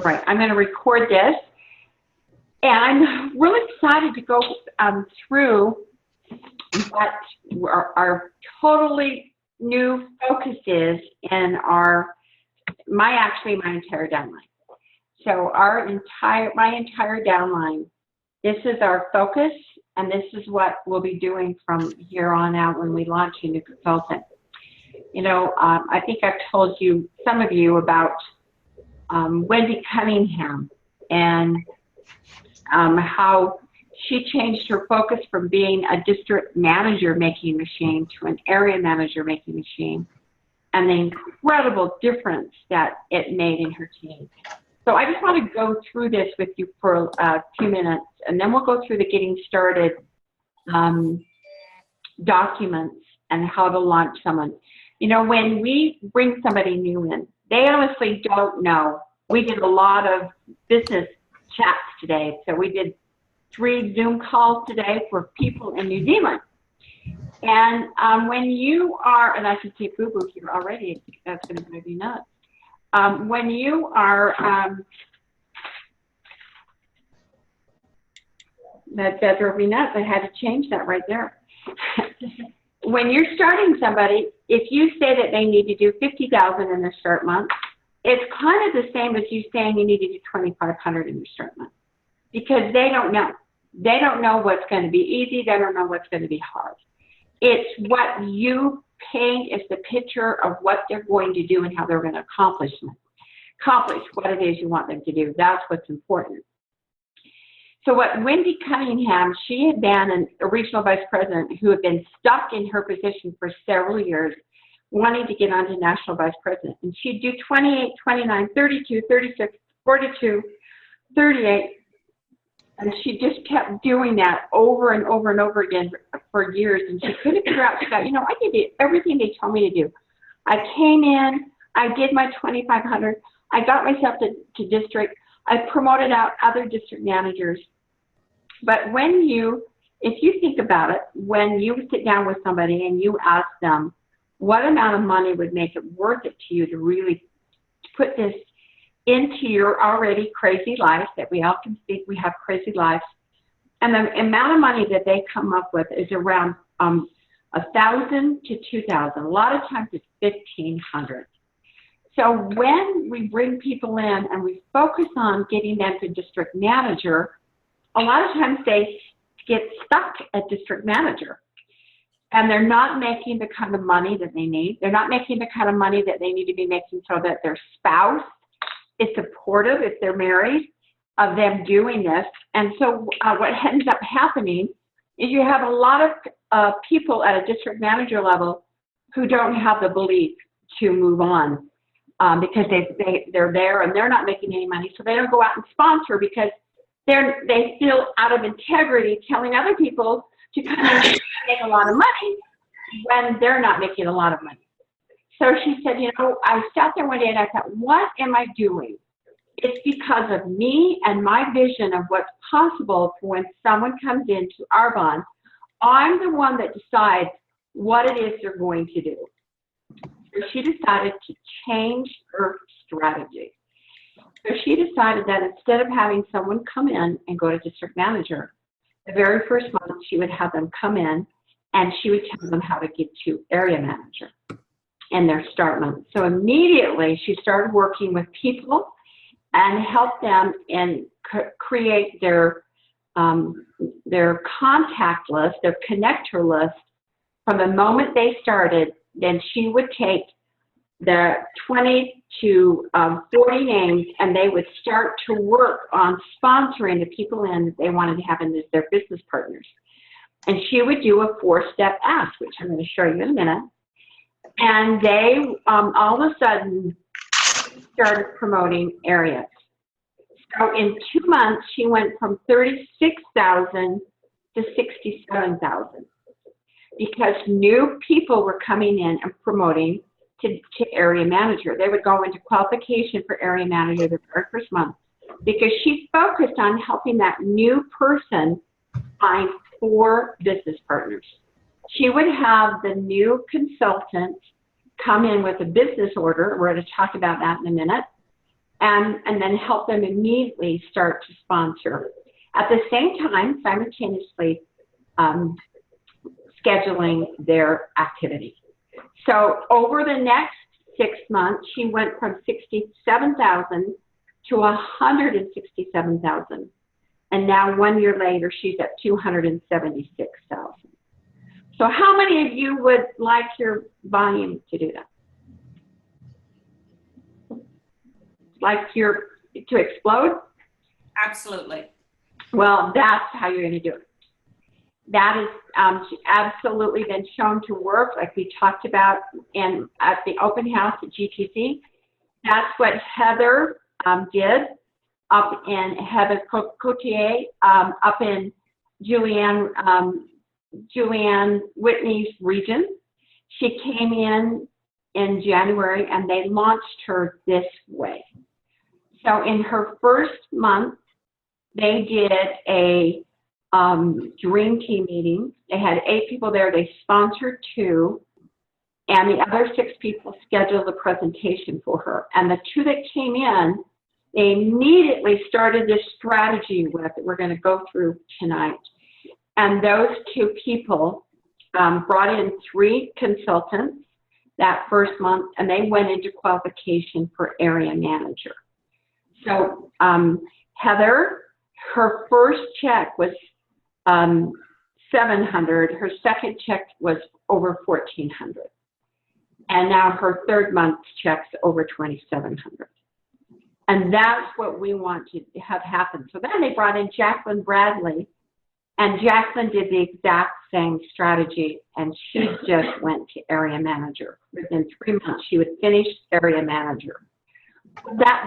Right, I'm going to record this, and I'm really excited to go through what our totally new focus is in my entire downline. So my entire downline, this is our focus, and this is what we'll be doing from here on out when we launch a new consultant. I think I've told some of you about Wendy Cunningham and how she changed her focus from being a district manager making machine to an area manager making machine, and the incredible difference that it made in her team. So I just want to go through this with you for a few minutes, and then we'll go through the getting started documents and how to launch someone. When we bring somebody new in, they honestly don't know. We did a lot of business chats today. So we did 3 Zoom calls today for people in New Zealand. And when you are, and I can see Boo Boo here already, that's going to drive you nuts. When you are, that drove me nuts. I had to change that right there. When you're starting somebody, if you say that they need to do $50,000 in their start month, it's kind of the same as you saying you need to do $2,500 in your start month, because they don't know. They don't know what's going to be easy. They don't know what's going to be hard. It's what you paint as the picture of what they're going to do and how they're going to accomplish what it is you want them to do. That's what's important. So what Wendy Cunningham, she had been a regional vice president who had been stuck in her position for several years, wanting to get on to national vice president. And she'd do 28, 29, 32, 36, 42, 38. And she just kept doing that over and over and over again for years. And she couldn't figure out, she thought, I did everything they told me to do. I came in, I did my 2,500, I got myself to district, I promoted out other district managers. But if you think about it, when you sit down with somebody and you ask them what amount of money would make it worth it to you to really put this into your already crazy life, that we all can speak, we have crazy lives, and the amount of money that they come up with is around $1,000 to $2,000. A lot of times it's $1,500. So when we bring people in and we focus on getting them to district manager, a lot of times they get stuck at district manager, and they're not making the kind of money that they need. They're not making the kind of money that they need to be making so that their spouse is supportive, if they're married, of them doing this. And so what ends up happening is you have a lot of people at a district manager level who don't have the belief to move on because they're there and they're not making any money, so they don't go out and sponsor because they feel out of integrity telling other people to come in and make a lot of money when they're not making a lot of money. So she said, I sat there one day and I thought, what am I doing? It's because of me and my vision of what's possible for when someone comes into Arbonne. I'm the one that decides what it is they're going to do. So she decided to change her strategy. So she decided that instead of having someone come in and go to district manager, the very first month she would have them come in and she would tell them how to get to area manager in their start month. So immediately she started working with people and help them create their contact list, their connector list from the moment they started. Then she would take the 20 to 40 names, and they would start to work on sponsoring the people in that they wanted to have in as their business partners. And she would do a 4-step ask, which I'm going to show you in a minute. And they all of a sudden started promoting areas. So in 2 months, she went from 36,000 to 67,000 because new people were coming in and promoting to area manager. They would go into qualification for area manager the very first month because she focused on helping that new person find 4 business partners. She would have the new consultant come in with a business order. We're going to talk about that in a minute. and then help them immediately start to sponsor. At the same time, simultaneously scheduling their activity. So over the next 6 months, she went from 67,000 to 167,000. And now 1 year later, she's at 276,000. So how many of you would like your volume to do that? Like to explode? Absolutely. Well, that's how you're going to do it. That is absolutely been shown to work, like we talked about at the open house at GTC. That's what Heather did up in Heather Cotier, up in Julianne Whitney's region. She came in January, and they launched her this way. So in her first month, they did a dream team meeting. They had 8 people there. They sponsored 2, and the other 6 people scheduled a presentation for her. And the 2 that came in, they immediately started this strategy with that we're going to go through tonight. And those 2 people brought in 3 consultants that first month, and they went into qualification for area manager. So Heather, her first check was 700. Her second check was over 1,400. And now her third month's check's over 2,700. And that's what we want to have happen. So then they brought in Jacqueline Bradley, and Jacqueline did the exact same strategy, and she just went to area manager. Within 3 months, she would finish area manager.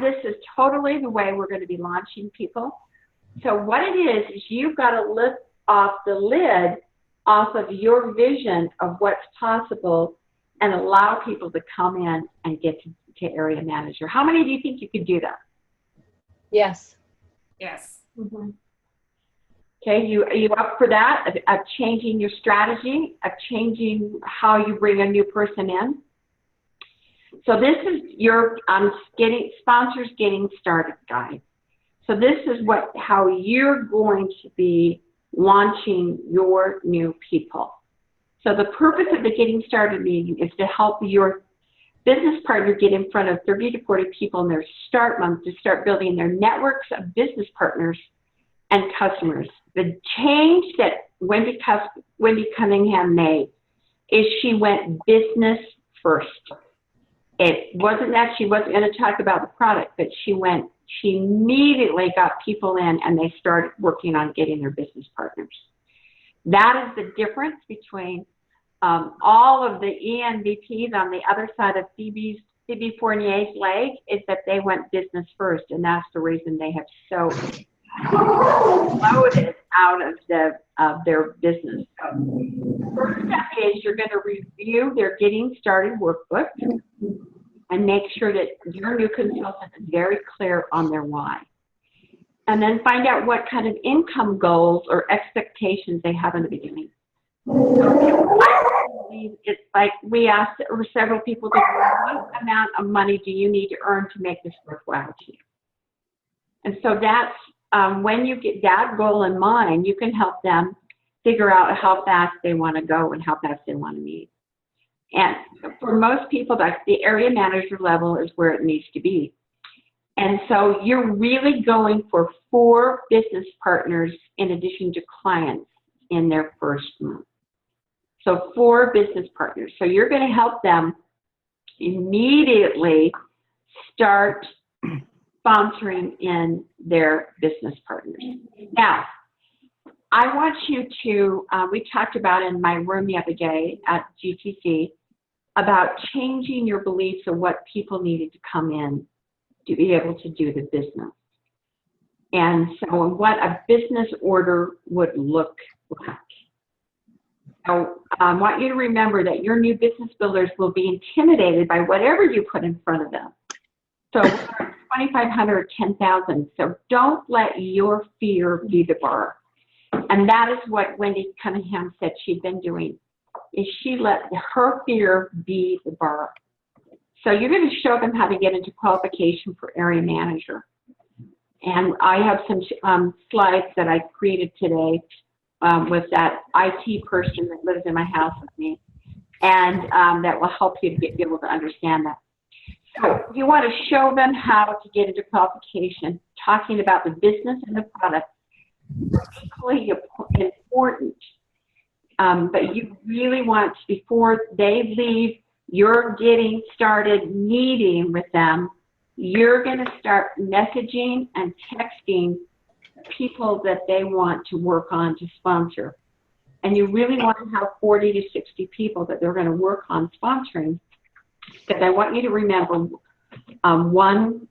This is totally the way we're going to be launching people. So what it is you've got to lift off the lid off of your vision of what's possible and allow people to come in and get to area manager. How many do you think you could do that? Yes. Yes. Mm-hmm. Okay, are you up for that, of changing your strategy, of changing how you bring a new person in? So this is your sponsors getting started guide. So this is how you're going to be launching your new people. So the purpose of the Getting Started meeting is to help your business partner get in front of 30 to 40 people in their start month to start building their networks of business partners and customers. The change that Wendy Cunningham made is she went business first. It wasn't that she wasn't going to talk about the product, but she immediately got people in, and they started working on getting their business partners. That is the difference between all of the ENVPs on the other side of Phoebe Fournier's leg, is that they went business first, and that's the reason they have so loaded out of their business. First step is you're going to review their Getting Started workbook and make sure that your new consultant is very clear on their why. And then find out what kind of income goals or expectations they have in the beginning. It's like we asked several people, what amount of money do you need to earn to make this worthwhile to you? And so that's when you get that goal in mind, you can help them figure out how fast they want to go and how fast they want to meet. And for most people, that's the area manager level is where it needs to be. And so you're really going for 4 business partners in addition to clients in their first month. So 4 business partners. So you're going to help them immediately start sponsoring in their business partners. Now, I want you to, we talked about in my room the other day at GTC about changing your beliefs of what people needed to come in to be able to do the business. And so what a business order would look like. So I want you to remember that your new business builders will be intimidated by whatever you put in front of them. So 2,500 or 10,000. So don't let your fear be the bar. And that is what Wendy Cunningham said she'd been doing, is she let her fear be the bar. So you're going to show them how to get into qualification for area manager. And I have some slides that I created today with that IT person that lives in my house with me, and that will help you to be able to understand that. So you want to show them how to get into qualification, talking about the business and the product. Equally important, but you really want to, before they leave, you're getting started meeting with them. You're going to start messaging and texting people that they want to work on to sponsor. And you really want to have 40 to 60 people that they're going to work on sponsoring. Because I want you to remember one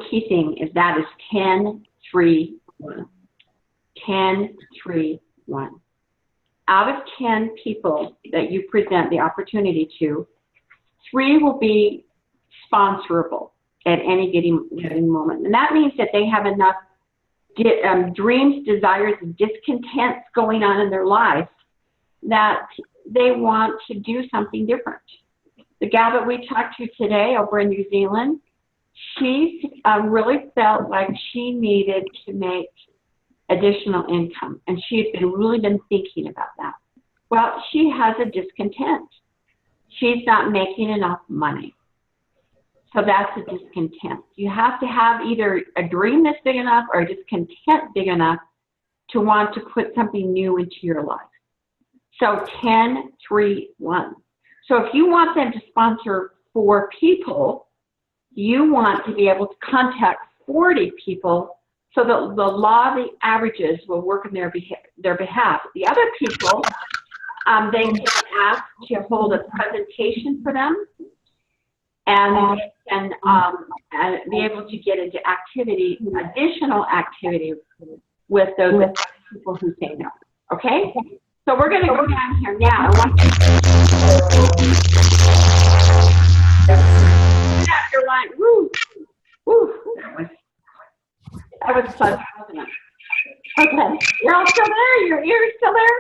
key thing is that is 10-3-1. 10-3-1. Out of 10 people that you present the opportunity to, 3 will be sponsorable at any given moment. And that means that they have enough dreams, desires, and discontents going on in their life that they want to do something different. The gal that we talked to today over in New Zealand, she really felt like she needed to make additional income, and she had really been thinking about that. Well, she has a discontent. She's not making enough money. So that's a discontent. You have to have either a dream that's big enough or a discontent big enough to want to put something new into your life. So 10-3-1. So if you want them to sponsor 4 people, you want to be able to contact 40 people so that the law of the averages will work on their behalf. The other people, they can ask to hold a presentation for them, and they can be able to get into additional activity with those people who say no. Okay? So we're going to go down here now. I want you to you're like, woo, woo. That was fun, wasn't it? Okay, you're all still there? Your ears still there?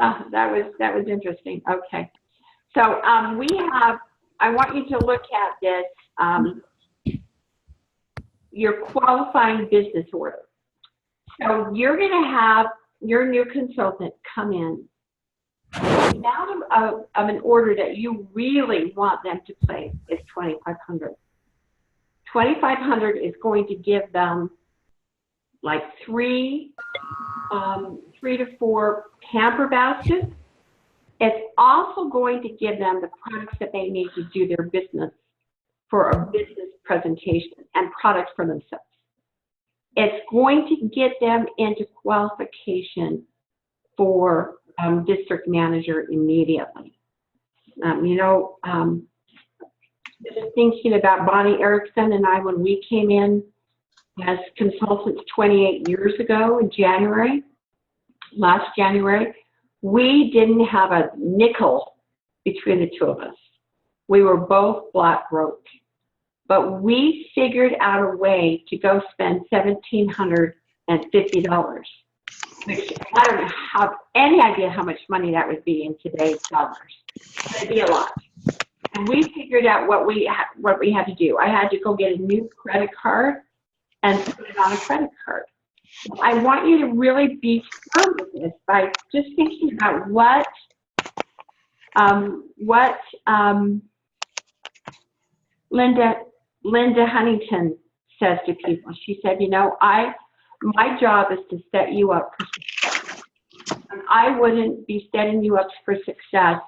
Oh, that was interesting. Okay. So I want you to look at this, your qualifying business order. So you're going to have your new consultant come in. The amount of an order that you really want them to place is $2,500. $2,500 is going to give them like 3 to 4 pamper baskets. It's also going to give them the products that they need to do their business for a business presentation and products for themselves. It's going to get them into qualification for district manager immediately. Just thinking about Bonnie Erickson and I when we came in as consultants 28 years ago in last January, we didn't have a nickel between the two of us. We were both flat broke. But we figured out a way to go spend $1,750, which I don't have any idea how much money that would be in today's dollars. It'd be a lot. And we figured out what we had to do. I had to go get a new credit card and put it on a credit card. I want you to really be firm with this by just thinking about what Linda Huntington says to people. She said, my job is to set you up for success. And I wouldn't be setting you up for success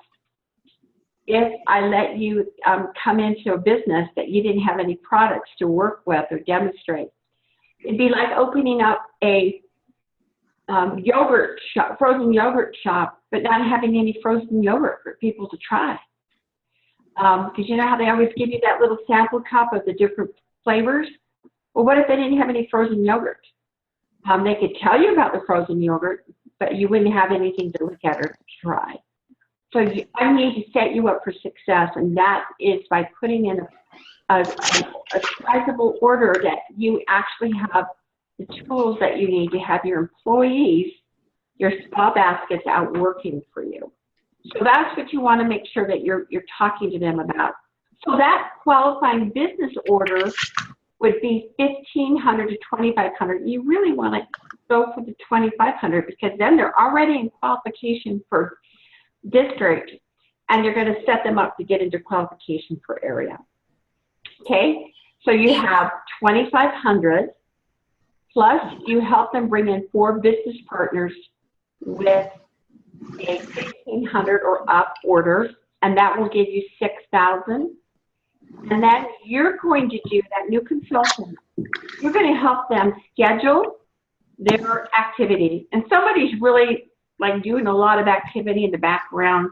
if I let you come into a business that you didn't have any products to work with or demonstrate. It'd be like opening up a frozen yogurt shop, but not having any frozen yogurt for people to try. Because you know how they always give you that little sample cup of the different flavors? Well, what if they didn't have any frozen yogurt? They could tell you about the frozen yogurt, but you wouldn't have anything to look at or try. So I need to set you up for success, and that is by putting in a sizable order that you actually have the tools that you need to have your employees, your spa baskets out working for you. So that's what you want to make sure that you're talking to them about. So that qualifying business order would be 1,500 to 2,500. You really want to go for the 2,500 because then they're already in qualification for district, and you're going to set them up to get into qualification for area. Okay, so you have 2,500 plus you help them bring in 4 business partners with a 1,500 or up order, and that will give you 6,000. And then you're going to do that new consultant. You're going to help them schedule their activity. And somebody's really like doing a lot of activity in the background.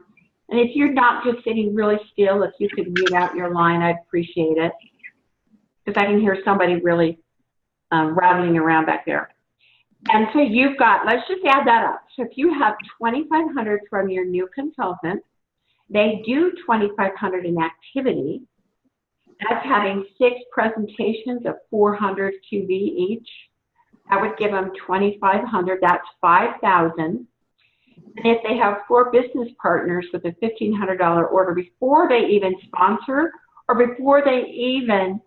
And if you're not just sitting really still, if you could mute out your line, I'd appreciate it. Because I can hear somebody really rattling around back there. And so you've got, let's just add that up. So if you have 2,500 from your new consultant, they do 2,500 in activity. That's having 6 presentations of 400 QV each. That would give them 2,500. That's 5,000. And if they have 4 business partners with a $1,500 order before they even sponsor or before they even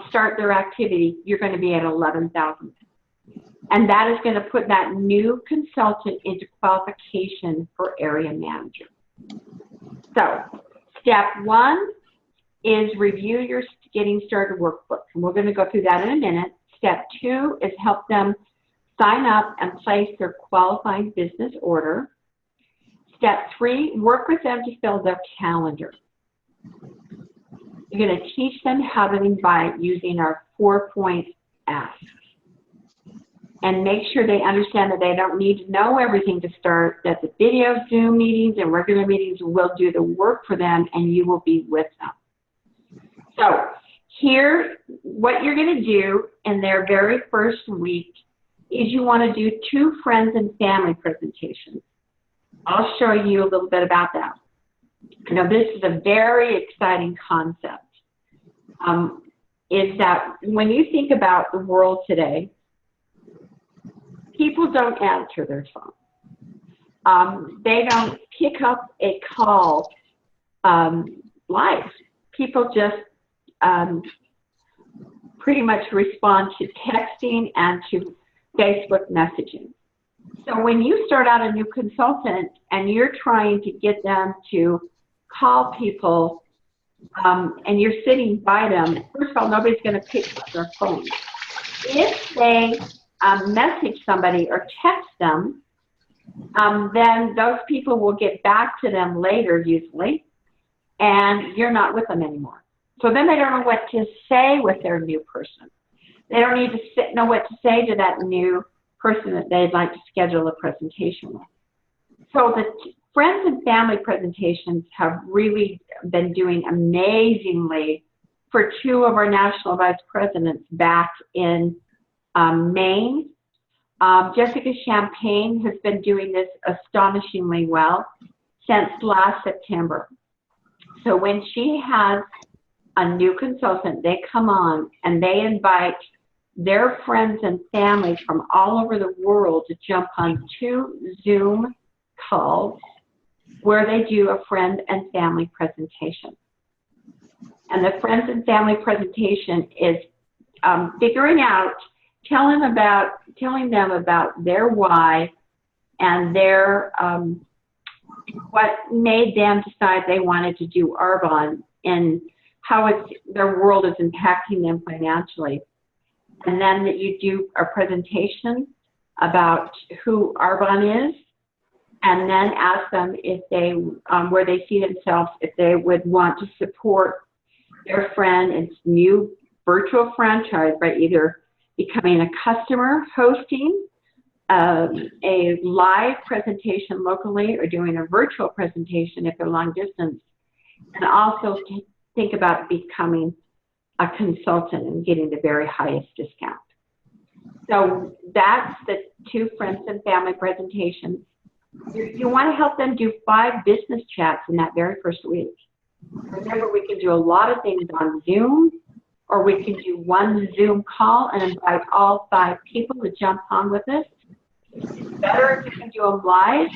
start their activity, you're going to be at 11,000. And that is going to put that new consultant into qualification for area manager. So step 1 is review your getting started workbook. And we're going to go through that in a minute. Step 2 is help them sign up and place their qualifying business order. Step 3, work with them to fill their calendar. You're going to teach them how to invite using our 4-point ask. And make sure they understand that they don't need to know everything to start, that the video Zoom meetings and regular meetings will do the work for them and you will be with them. So here, what you're going to do in their very first week is you want to do 2 friends and family presentations. I'll show you a little bit about that. Now, this is a very exciting concept, is that when you think about the world today, people don't answer their phone. They don't pick up a call live. People just pretty much respond to texting and to Facebook messaging. So when you start out a new consultant and you're trying to get them to call people and you're sitting by them, first of all, nobody's going to pick up their phone. If they message somebody or text them, then those people will get back to them later usually, and you're not with them anymore. So then they don't know what to say with their new person. They don't need to know what to say to that new person that they'd like to schedule a presentation with. So the friends and family presentations have really been doing amazingly for 2 of our national vice presidents back in Maine. Jessica Champagne has been doing this astonishingly well since last September. So when she has a new consultant, they come on and they invite their friends and family from all over the world to jump on 2 Zoom calls where they do a friend and family presentation. And the friends and family presentation is telling them about their why and their what made them decide they wanted to do Arbonne and how their world is impacting them financially. And then that you do a presentation about who Arbonne is, and then ask them if they where they see themselves, if they would want to support their friend in its new virtual franchise by either becoming a customer, hosting a live presentation locally, or doing a virtual presentation if they're long distance, and also think about becoming a consultant and getting the very highest discount. So that's the 2 friends and family presentations. You want to help them do 5 business chats in that very first week. Remember, we can do a lot of things on Zoom, or we can do 1 Zoom call and invite all 5 people to jump on with us. It's better if you can do them live,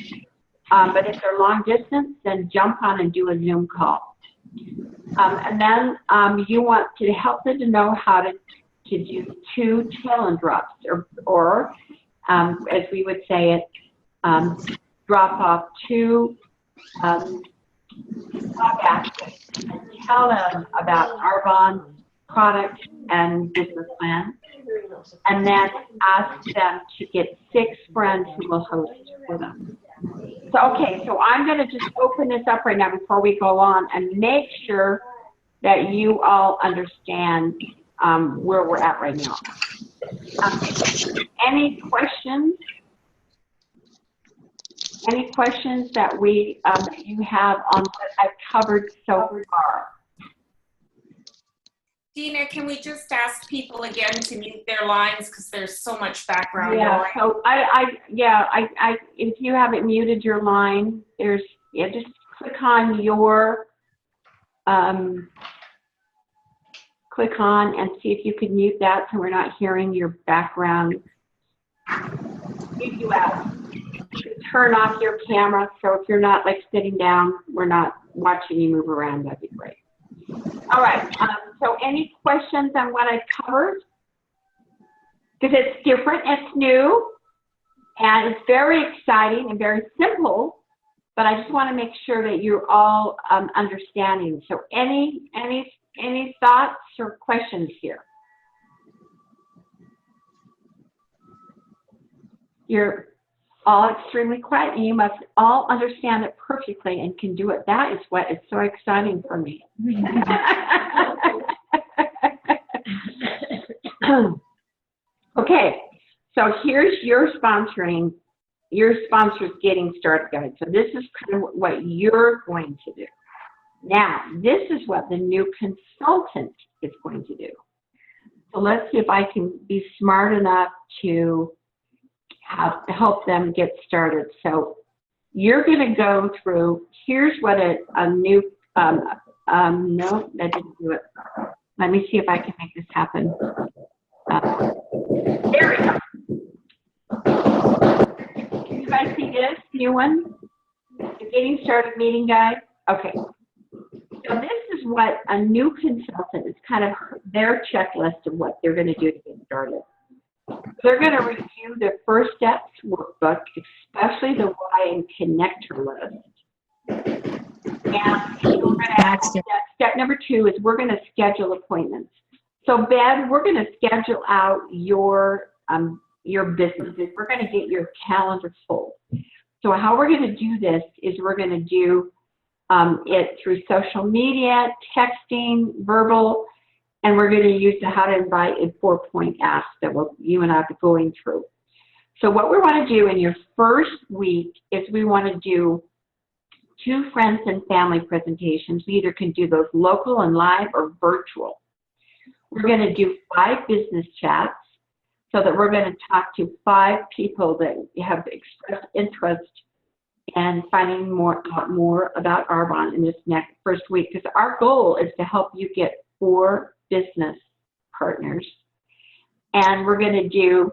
But if they're long distance, then jump on and do a Zoom call. And then you want to help them to know how to do 2 talent drops, or as we would say it, drop off 2 baskets and tell them about Arbonne product and business plan, and then ask them to get 6 friends who will host for them. So, okay, so I'm going to just open this up right now before we go on and make sure that you all understand where we're at right now. Any questions? Any questions that you have on what I've covered so far? Dina, can we just ask people again to mute their lines because there's so much background Yeah, noise? so if you haven't muted your line, just click on click on and see if you can mute that so we're not hearing your background. Mute you out. Turn off your camera, so if you're not like sitting down, we're not watching you move around, that'd be great. All right, so any questions on what I covered? Because it's different, it's new, and it's very exciting and very simple, but I just want to make sure that you're all understanding. So any thoughts or questions here? You're all extremely quiet, and you must all understand it perfectly and can do it. That is what is so exciting for me. Okay, so here's your sponsor's getting started guide. So this is kind of what you're going to do. Now, this is what the new consultant is going to do. So let's see if I can be smart enough to help them get started. So you're going to go through, here's what a new, no, that didn't do it. Let me see if I can make this happen. There we go. Can you guys see this new one? The Getting Started Meeting Guide? Okay. So this is what a new consultant is, kind of their checklist of what they're going to do to get started. They're going to review the First Steps workbook, especially the Why and Connector list. And we're going to add step number 2 is we're going to schedule appointments. So Bev, we're going to schedule out your businesses. We're going to get your calendar full. So how we're going to do this is we're going to do it through social media, texting, verbal, and we're going to use the How to Invite a 4-point ask that you and I will be going through. So what we want to do in your first week is we want to do 2 friends and family presentations. We either can do those local and live or virtual. We're going to do 5 business chats so that we're going to talk to 5 people that have expressed interest in finding out more about Arbonne in this first week, because our goal is to help you get 4 business partners. And we're going to do,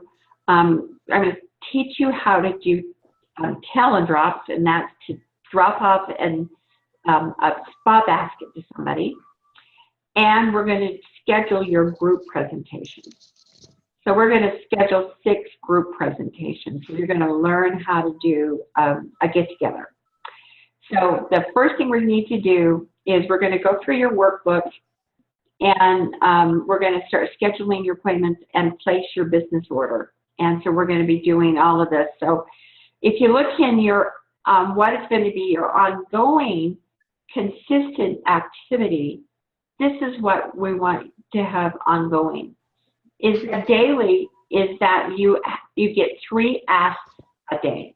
I'm going to teach you how to do talent drops, and that's to drop off a spa basket to somebody. And we're going to schedule your group presentations. So we're going to schedule 6 group presentations. So you're going to learn how to do a get-together. So the first thing we need to do is we're going to go through your workbook, and we're going to start scheduling your appointments and place your business order. And so we're going to be doing all of this. So if you look in your, what is going to be your ongoing consistent activity, this is what we want to have ongoing. Is daily is that you get 3 asks a day.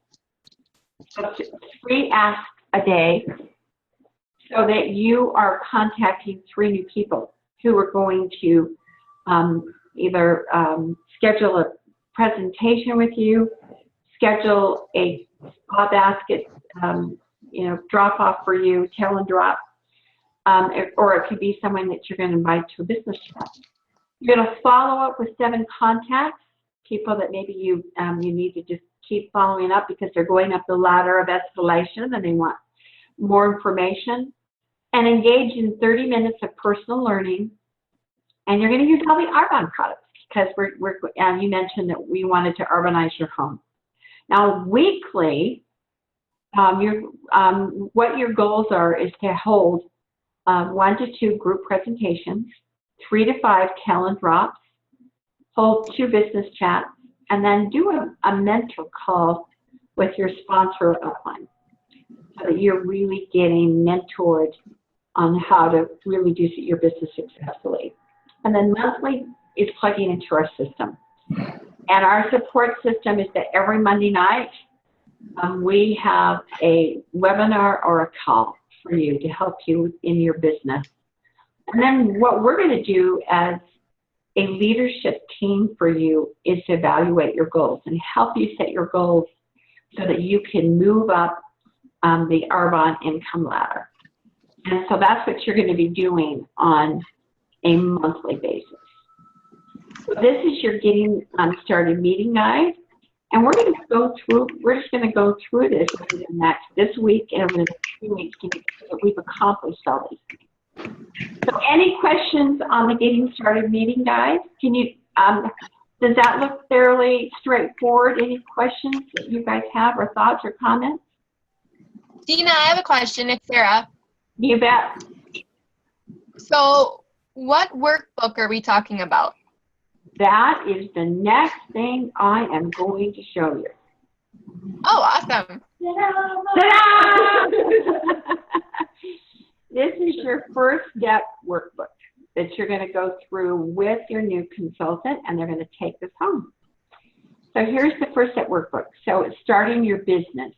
So 3 asks a day so that you are contacting 3 new people who are going to either schedule a presentation with you, schedule a spa basket, drop off for you, tell and drop, or it could be someone that you're going to invite to a business chat. You're going to follow up with 7 contacts, people that maybe you need to just keep following up because they're going up the ladder of escalation and they want more information. And engage in 30 minutes of personal learning. And you're going to use all the Arbonne products because you mentioned that we wanted to urbanize your home. Now, weekly, what your goals are is to hold 1 to 2 group presentations, 3 to 5 calendar drops, hold 2 business chats, and then do a mentor call with your sponsor upline so that you're really getting mentored on how to really do your business successfully. And then monthly is plugging into our system. And our support system is that every Monday night, we have a webinar or a call for you to help you in your business. And then what we're going to do as a leadership team for you is to evaluate your goals and help you set your goals so that you can move up the Arbonne income ladder. And so that's what you're going to be doing on a monthly basis. So this is your getting started meeting guide. And we're going to go through, we're just going to go through this over this week and over the next 2 weeks to make sure that we've accomplished all these things. So any questions on the getting started meeting guide? Can you, does that look fairly straightforward? Any questions that you guys have or thoughts or comments? Dina, I have a question. It's Sarah. You bet. So what workbook are we talking about? That is the next thing I am going to show you. Oh, awesome. Ta-da! This is your first step workbook that you're going to go through with your new consultant, and they're going to take this home. So here's the first step workbook. So it's starting your business.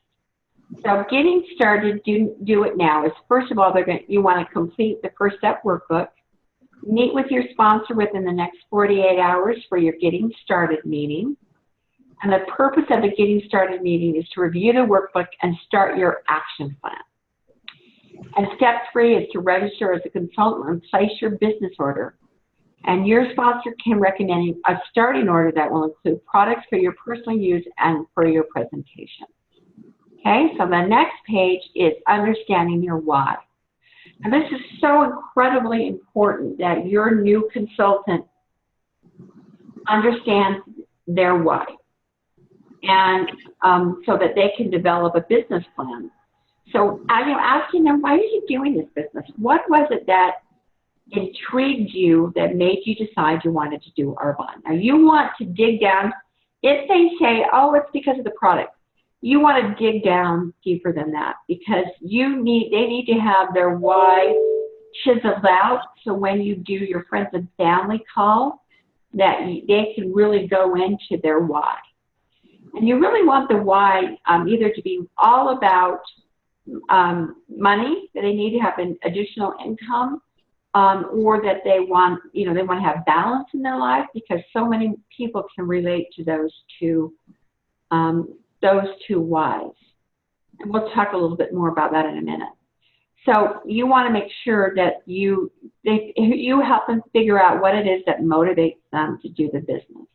So getting started, do it now, is first of all, you want to complete the first step workbook. Meet with your sponsor within the next 48 hours for your getting started meeting. And the purpose of the getting started meeting is to review the workbook and start your action plan. And step 3 is to register as a consultant and place your business order. And your sponsor can recommend a starting order that will include products for your personal use and for your presentation. Okay, so the next page is understanding your why. And this is so incredibly important that your new consultant understands their why, and so that they can develop a business plan. So I'm asking them, why are you doing this business? What was it that intrigued you that made you decide you wanted to do Arbonne? Now you want to dig down. If they say, oh, it's because of the product, you want to dig down deeper than that because they need to have their why chiseled out so when you do your friends and family call that they can really go into their why. And you really want the why either to be all about money, that they need to have an additional income, or that they want to have balance in their life, because so many people can relate to those two whys. And we'll talk a little bit more about that in a minute. So you want to make sure that you help them figure out what it is that motivates them to do the business.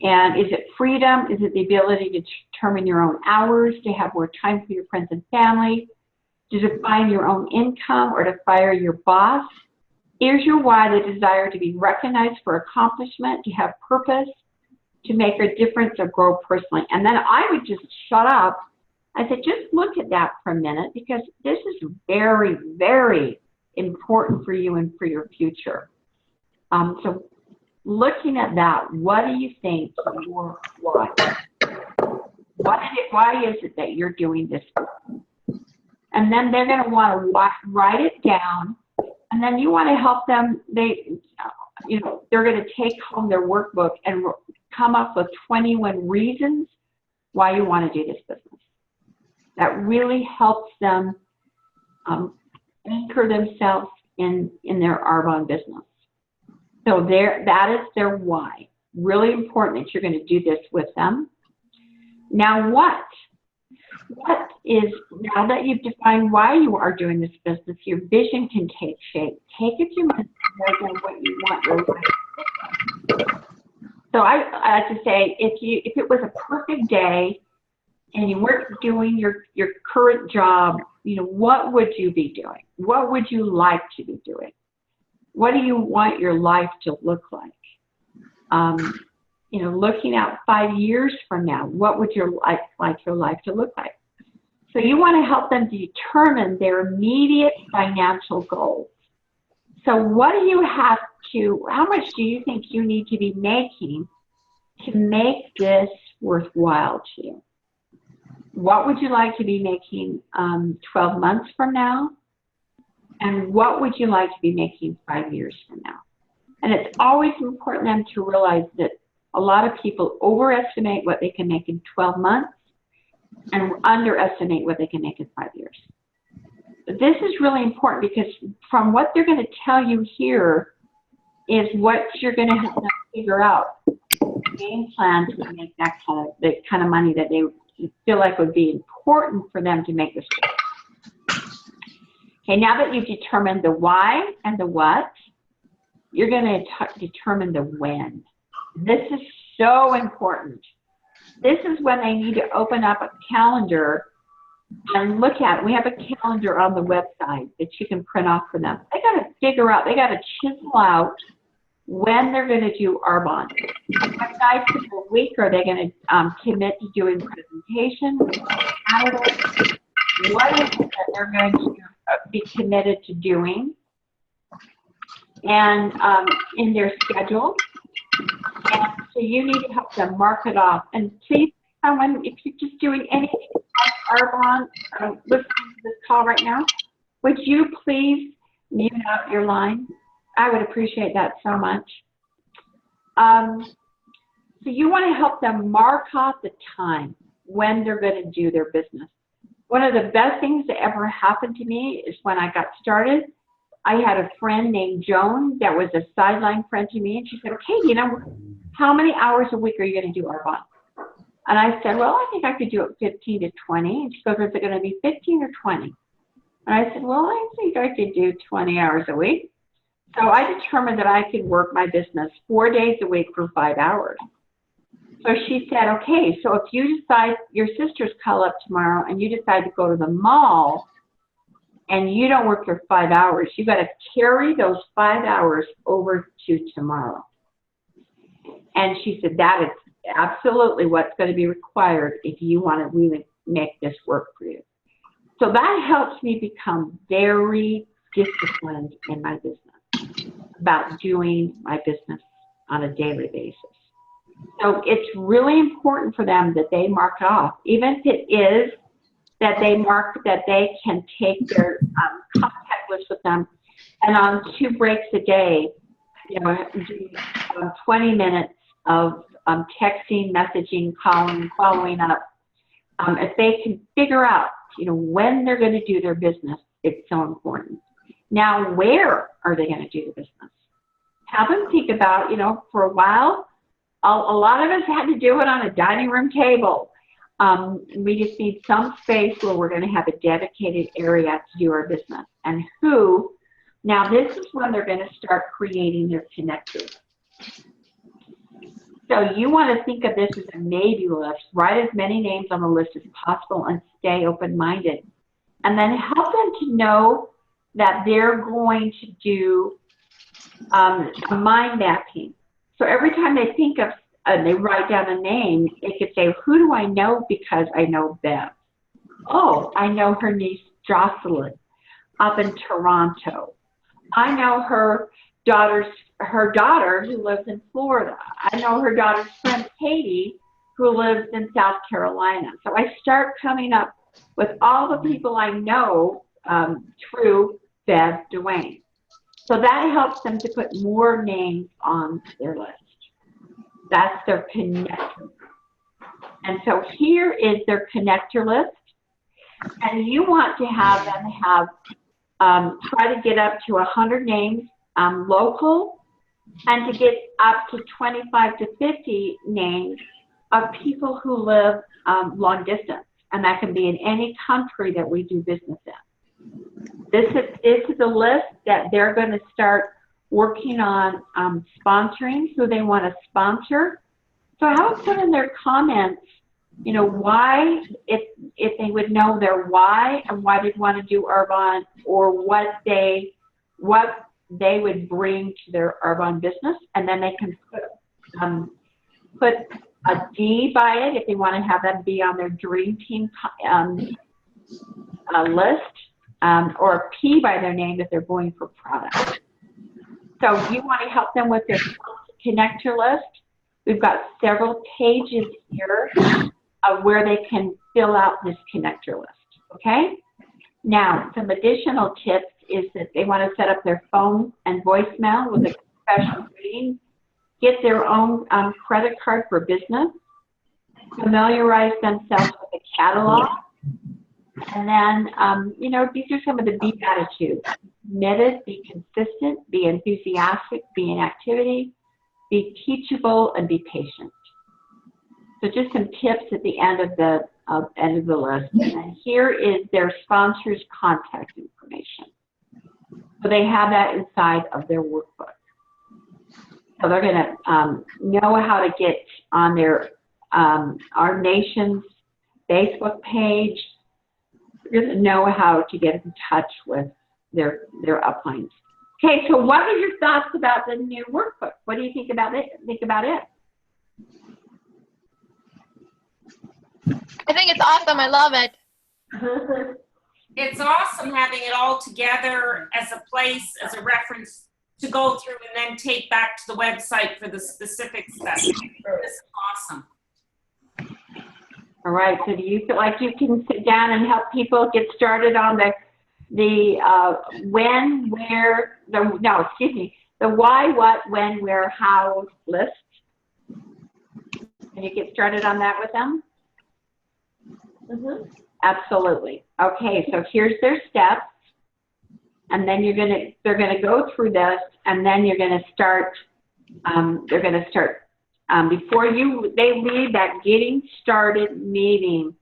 And is it freedom? Is it the ability to determine your own hours, to have more time for your friends and family, to define your own income, or to fire your boss? Is your why the desire to be recognized for accomplishment, to have purpose, to make a difference, or grow personally? And then I would just shut up. I said, just look at that for a minute, because this is very, very important for you and for your future. So looking at that, what do you think your why? Why is it that you're doing this? And then they're going to want to write it down, and then you want to help them. They're going to take home their workbook and come up with 21 reasons why you want to do this business. That really helps them anchor themselves in their Arbonne business. So that is their why. Really important that you're going to do this with them. Now what is, now that you've defined why you are doing this business, your vision can take shape. Take a few minutes to write down what you want your life to look like. So I like to say, if it was a perfect day and you weren't doing your current job, what would you be doing? What would you like to be doing? What do you want your life to look like? Looking out 5 years from now, what would your like your life to look like? So you want to help them determine their immediate financial goals. So how much do you think you need to be making to make this worthwhile to you? What would you like to be making 12 months from now? And what would you like to be making 5 years from now? And it's always important for them to realize that a lot of people overestimate what they can make in 12 months and underestimate what they can make in 5 years. But this is really important because from what they're going to tell you here is what you're going to have to figure out game plan to make the kind of money that they feel like would be important for them to make this work. Okay, now that you've determined the why and the what, you're going to determine the when. This is so important. This is when they need to open up a calendar and look at it. We have a calendar on the website that you can print off for them. They got to figure out, they got to chisel out when they're going to do Arbonne. What nights of the week are they going to commit to doing presentations? What is it that they're going to be committed to doing? And in their schedule. And so you need to help them mark it off. And please, someone, if you're just doing anything like Arbonne, listening to this call right now, would you please mute out your line? I would appreciate that so much. So you want to help them mark off the time when they're going to do their business. One of the best things that ever happened to me is when I got started, I had a friend named Joan that was a sideline friend to me, and she said, okay, how many hours a week are you going to do Arbonne? And I said, well, I think I could do it 15 to 20. And she goes, is it going to be 15 or 20? And I said, well, I think I could do 20 hours a week. So I determined that I could work my business 4 days a week for 5 hours. So she said, okay, so if you decide, your sisters call up tomorrow and you decide to go to the mall and you don't work for 5 hours, you got to carry those 5 hours over to tomorrow. And she said, that is absolutely what's going to be required if you want to really make this work for you. So that helps me become very disciplined in my business, about doing my business on a daily basis. So it's really important for them that they mark off, even if it is that they mark that they can take their contact list with them, and on 2 breaks a day, do 20 minutes of texting, messaging, calling, following up. If they can figure out, when they're going to do their business, it's so important. Now, where are they going to do the business? Have them think about, for a while, a lot of us had to do it on a dining room table. We just need some space where we're going to have a dedicated area to do our business. And now this is when they're going to start creating their connectors. So you want to think of this as a maybe list. Write as many names on the list as possible and stay open-minded. And then help them to know that they're going to do mind mapping. So every time they think of, they write down a name, they could say, who do I know because I know Bev? Oh, I know her niece Jocelyn up in Toronto. I know her daughter who lives in Florida. I know her daughter's friend Katie who lives in South Carolina. So I start coming up with all the people I know through Bev Dwayne. So that helps them to put more names on their list. That's their connector. And so here is their connector list. And you want to have them try to get up to 100 names local, and to get up to 25 to 50 names of people who live long distance. And that can be in any country that we do business in. This is a list that they're going to start working on sponsoring who they want to sponsor. So I would put in their comments, you know, why, if they would know their why and why they'd want to do Arbonne, or what they would bring to their Arbonne business, and then they can put a D by it if they want to have them be on their dream team list, or a P by their name if they're going for product. So you want to help them with their connector list. We've got several pages here of where they can fill out this connector list, okay? Now, some additional tips is that they want to set up their phone and voicemail with a special greeting, get their own credit card for business, familiarize themselves with the catalog, and then, you know, these are some of the B attitudes. Committed, be consistent, be enthusiastic, be in activity, be teachable, and be patient. So just some tips at the end of the list. And here is their sponsor's contact information. So they have that inside of their workbook. So they're going to know how to get on their our nation's Facebook page. They're going to know how to get in touch with their uplines. Okay, so what are your thoughts about the new workbook? What do you think about it? I think it's awesome. I love it. It's awesome having it all together as a place, as a reference to go through and then take back to the website for the specific stuff. This is awesome. All right, so do you feel like you can sit down and help people get started on the when, where, the why, what, when, where, how list? Can you get started on that with them? Mm-hmm. Absolutely. Okay, so here's their steps, and then they're gonna go through this, and then you're gonna start. Before they leave that getting started meeting,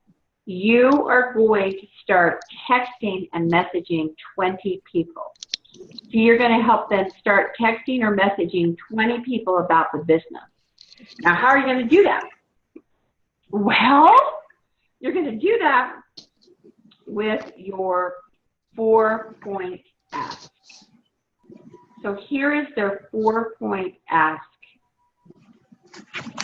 you are going to start texting and messaging 20 people. So you're going to help them start texting or messaging 20 people about the business. Now, how are you going to do that? Well, you're going to do that with your 4-point ask. So here is their 4-point ask.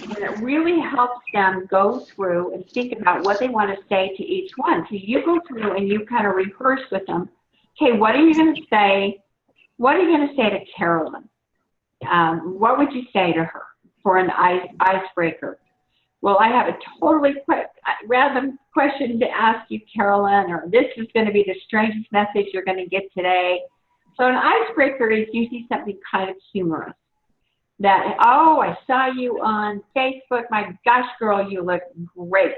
And it really helps them go through and think about what they want to say to each one. So you go through and you kind of rehearse with them. Okay, what are you going to say? What are you going to say to Carolyn? What would you say to her for an icebreaker? Well, I have a totally random question to ask you, Carolyn, or this is going to be the strangest message you're going to get today. So an icebreaker is usually something kind of humorous. That, oh, I saw you on Facebook. My gosh, girl, you look great.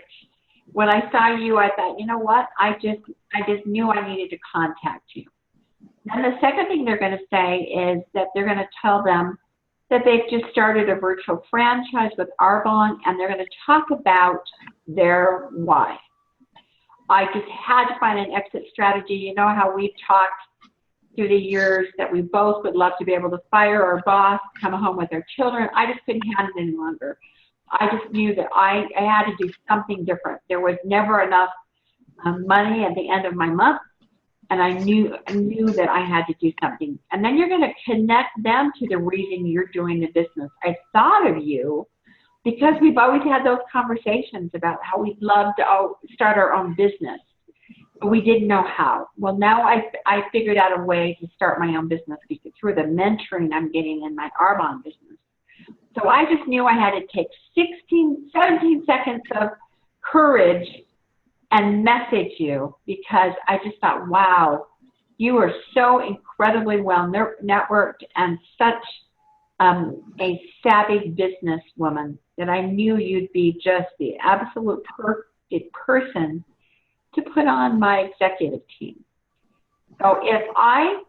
When I saw you, I thought, you know what? I just knew I needed to contact you. And the second thing they're going to say is that they're going to tell them that they've just started a virtual franchise with Arbonne, and they're going to talk about their why. I just had to find an exit strategy. You know how we've talked through the years that we both would love to be able to fire our boss, come home with our children. I just couldn't handle it any longer. I just knew that I had to do something different. There was never enough money at the end of my month, and I knew that I had to do something. And then you're going to connect them to the reason you're doing the business. I thought of you because we've always had those conversations about how we'd love to start our own business. But we didn't know how. Well, now I figured out a way to start my own business through the mentoring I'm getting in my Arbonne business. So I just knew I had to take 17 seconds of courage and message you, because I just thought, wow, you are so incredibly well networked and such a savvy businesswoman that I knew you'd be just the absolute perfect person to put on my executive team. So if I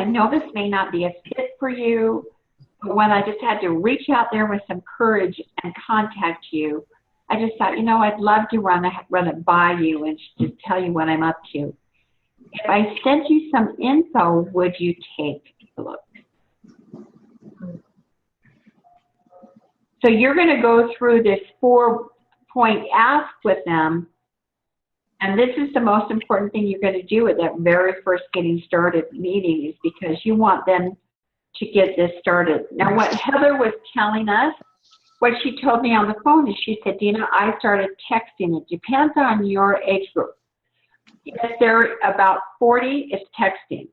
know this may not be a fit for you, but when I just had to reach out there with some courage and contact you, I just thought, you know, I'd love to run it by you and just tell you what I'm up to. If I sent you some info, would you take a look? So you're going to go through this 4-point ask with them. And this is the most important thing you're going to do at that very first getting started meeting, is because you want them to get this started. Now, what Heather was telling us, what she told me on the phone is, she said, Dina, I started texting. It depends on your age group. If they're about 40, it's texting.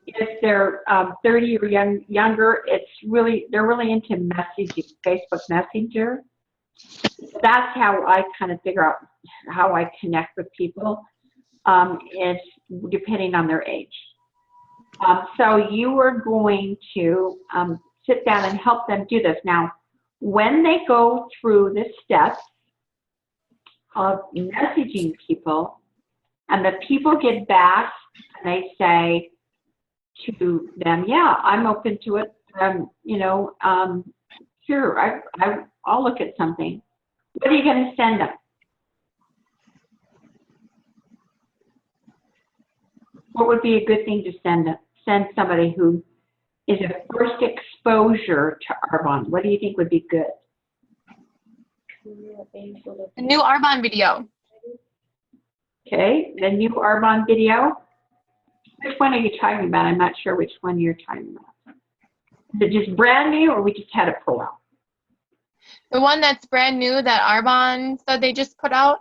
If they're 30 or younger, they're really into messaging, Facebook Messenger. That's how I kind of figure out how I connect with people. It's depending on their age. So you are going to sit down and help them do this. Now, when they go through the steps of messaging people, and the people get back and they say to them, yeah, I'm open to it. Sure, I'll look at something. What are you going to send them? What would be a good thing to send somebody who is a first exposure to Arbonne? What do you think would be good? A new Arbonne video. Okay, the new Arbonne video. Which one are you talking about? I'm not sure which one you're talking about. Is it just brand new, or we just had it pull out? The one that's brand new that Arbonne said they just put out.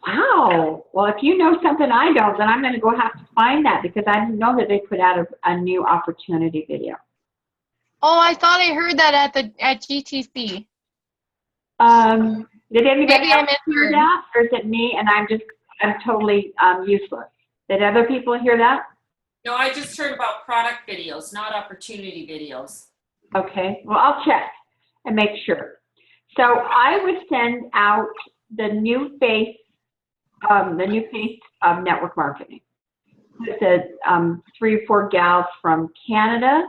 Wow. Well, if you know something I don't, then I'm going to go have to find that, because I didn't know that they put out a new opportunity video. Oh, I thought I heard that at GTC. Did anybody Maybe I else hear misheard. that, or is it me and I'm totally useless? Did other people hear that? No, I just heard about product videos, not opportunity videos. Okay. Well, I'll check and make sure. So I would send out the new face of network marketing. It says 3 or 4 gals from Canada.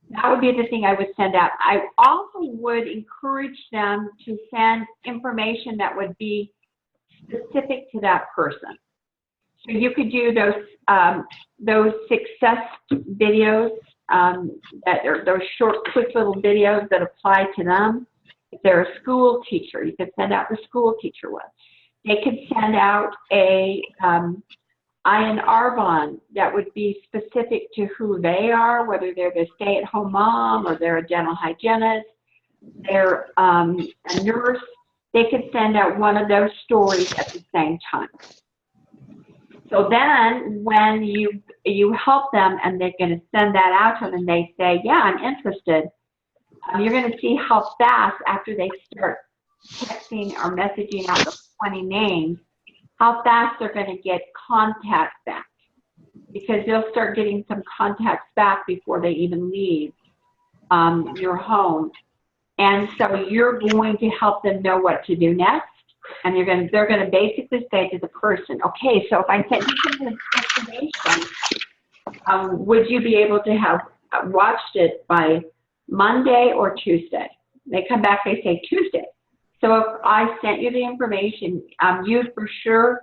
That would be the thing I would send out. I also would encourage them to send information that would be specific to that person. So you could do those success videos, that are those short, quick little videos that apply to them. If they're a school teacher, you could send out the school teacher one. They could send out Ian Arbonne that would be specific to who they are, whether they're the stay-at-home mom or they're a dental hygienist, they're a nurse. They could send out one of those stories at the same time. So then when you help them and they're going to send that out to them and they say, yeah, I'm interested, you're going to see how fast after they start texting or messaging out those 20 names, how fast they're going to get contacts back, because they'll start getting some contacts back before they even leave your home. And so you're going to help them know what to do next. And they're going to basically say to the person, okay, so if I sent you some information, would you be able to have watched it by Monday or Tuesday? They come back, they say Tuesday. So if I sent you the information, you for sure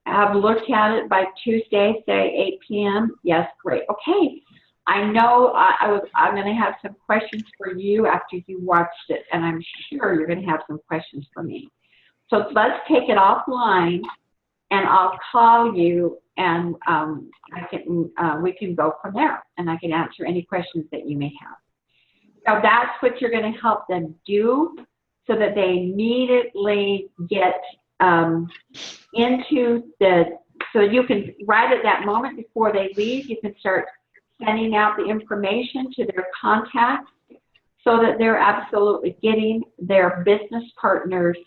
have looked at it by Tuesday, say 8 p.m. Yes, great. Okay, I know I'm going to have some questions for you after you watched it, and I'm sure you're going to have some questions for me. So let's take it offline, and I'll call you, and we can go from there, and I can answer any questions that you may have. So that's what you're going to help them do, so that they immediately get so you can, right at that moment before they leave, you can start sending out the information to their contacts so that they're absolutely getting their business partners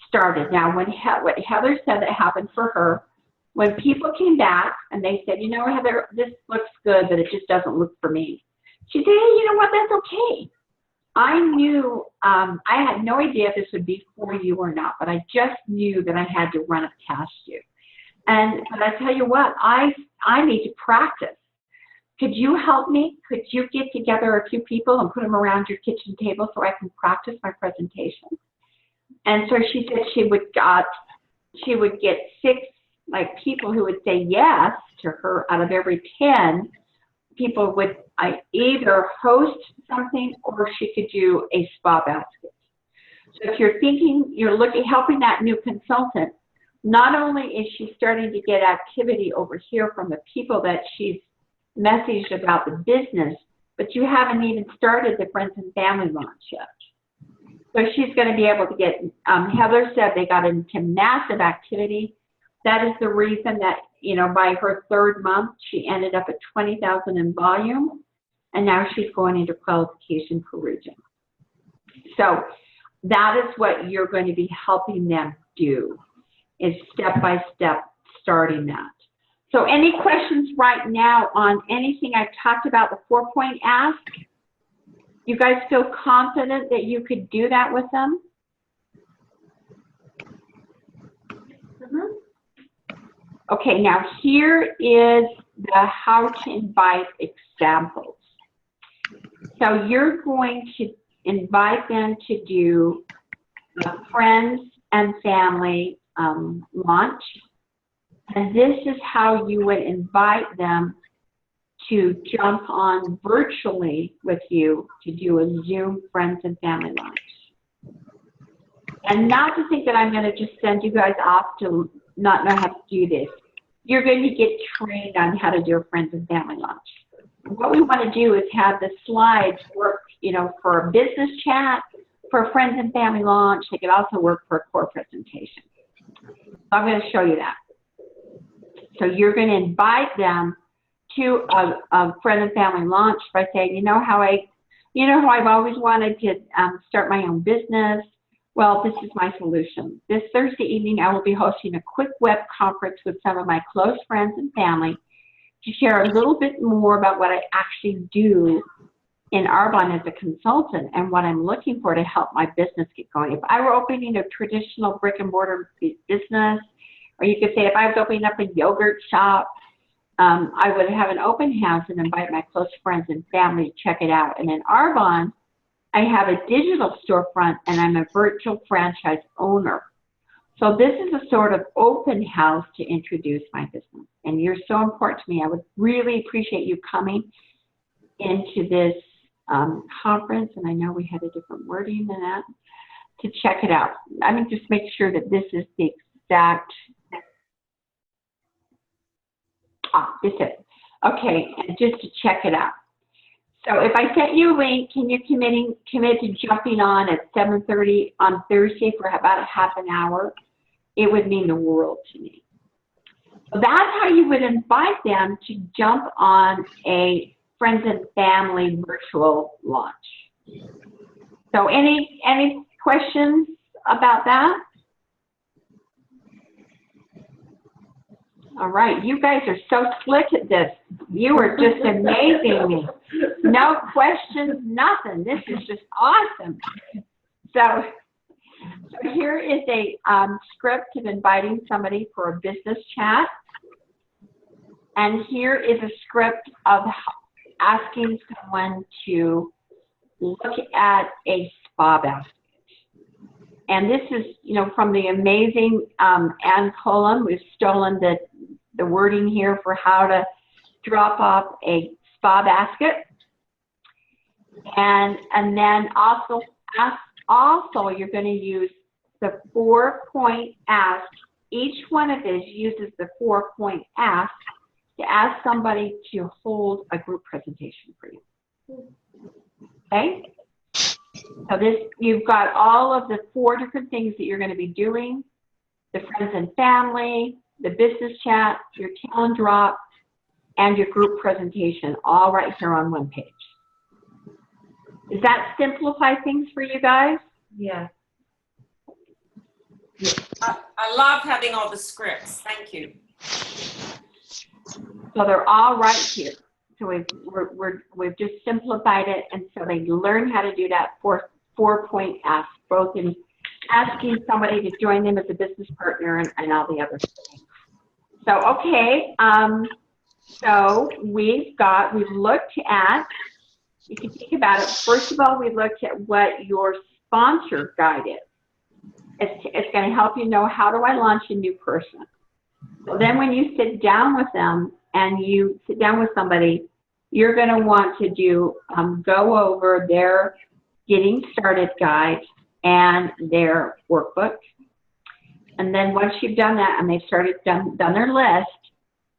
started. Now, what Heather said that happened for her, when people came back and they said, you know, Heather, this looks good, but it just doesn't look for me. She said, hey, you know what, that's okay. I knew, I had no idea if this would be for you or not, but I just knew that I had to run it past you. But I tell you what, I need to practice. Could you help me? Could you get together a few people and put them around your kitchen table so I can practice my presentation? And so she said she would get 6 people who would say yes to her out of every 10. People would either host something or she could do a spa basket. So if you're thinking, you're looking, helping that new consultant, not only is she starting to get activity over here from the people that she's messaged about the business, but you haven't even started the friends and family launch yet. So she's going to be able to get, Heather said they got into massive activity. That is the reason that, you know, by her third month, she ended up at 20,000 in volume, and now she's going into qualification per region. So that is what you're going to be helping them do, is step by step starting that. So any questions right now on anything I've talked about, the 4-point ask? You guys feel confident that you could do that with them? Okay, now here is the how to invite examples. So you're going to invite them to do a friends and family launch. And this is how you would invite them to jump on virtually with you to do a Zoom friends and family launch. And not to think that I'm going to just send you guys off to not know how to do this. You're going to get trained on how to do a friends and family launch. What we want to do is have the slides work, you know, for a business chat, for a friends and family launch. They could also work for a core presentation. So I'm going to show you that. So you're going to invite them to a friend and family launch by saying, you know how I've always wanted to start my own business. Well, this is my solution. This Thursday evening, I will be hosting a quick web conference with some of my close friends and family to share a little bit more about what I actually do in Arbonne as a consultant and what I'm looking for to help my business get going. If I were opening a traditional brick and mortar business, or you could say if I was opening up a yogurt shop, I would have an open house and invite my close friends and family to check it out. And in Arbonne, I have a digital storefront and I'm a virtual franchise owner. So this is a sort of open house to introduce my business. And you're so important to me. I would really appreciate you coming into this conference. And I know we had a different wording than that, to check it out. I mean, just make sure that this is the exact, this is it. Okay, and just to check it out. So if I sent you a link, can you commit to jumping on at 7:30 on Thursday for about a half an hour? It would mean the world to me. So that's how you would invite them to jump on a friends and family virtual launch. So any questions about that? All right, you guys are so slick at this. You are just amazing me. No questions, nothing. This is just awesome. So here is a script of inviting somebody for a business chat. And here is a script of asking someone to look at a spa basket. And this is, you know, from the amazing Ann Colum. We've stolen the wording here for how to drop off a spa basket. And then also you're going to use the 4-point ask. Each one of these uses the 4-point ask to ask somebody to hold a group presentation for you. Okay? So this, you've got all of the 4 different things that you're going to be doing: the friends and family, the business chat, your talent drop, and your group presentation, all right here on one page. Does that simplify things for you guys? Yeah. I love having all the scripts. Thank you. So they're all right here. So we've just simplified it, and so they learn how to do that 4-point ask, both in asking somebody to join them as a business partner and all the other things. So, okay, so we've looked at, you can think about it. First of all, we looked at what your sponsor guide is. It's going to help you know, how do I launch a new person? So then when you sit down with them and you sit down with somebody, you're going to want to do, go over their getting started guide and their workbook. And then once you've done that and they've done their list,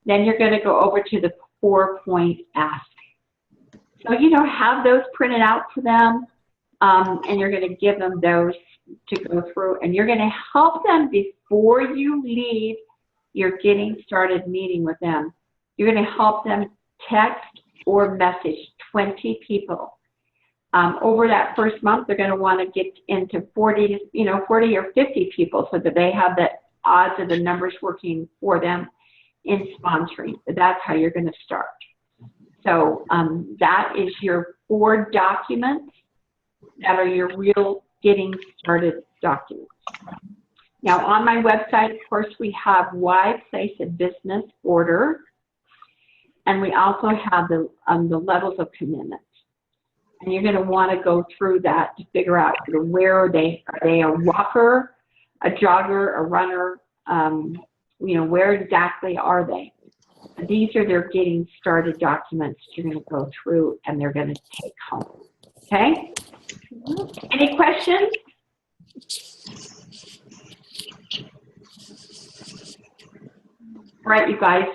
then you're going to go over to the 4-point ask. So, have those printed out for them, and you're going to give them those to go through, and you're going to help them before you leave your getting started meeting with them. You're going to help them text or message 20 people. Over that first month, they're going to want to get into 40 or 50 people so that they have the odds of the numbers working for them in sponsoring. That's how you're going to start. So that is your 4 documents that are your real getting started documents. Now on my website, of course, we have why place a business order, and we also have the levels of commitment. And you're going to want to go through that to figure out where are they? Are they a walker, a jogger, a runner? Where exactly are they? These are their getting started documents you're going to go through and they're going to take home. Okay? Any questions? All right, you guys.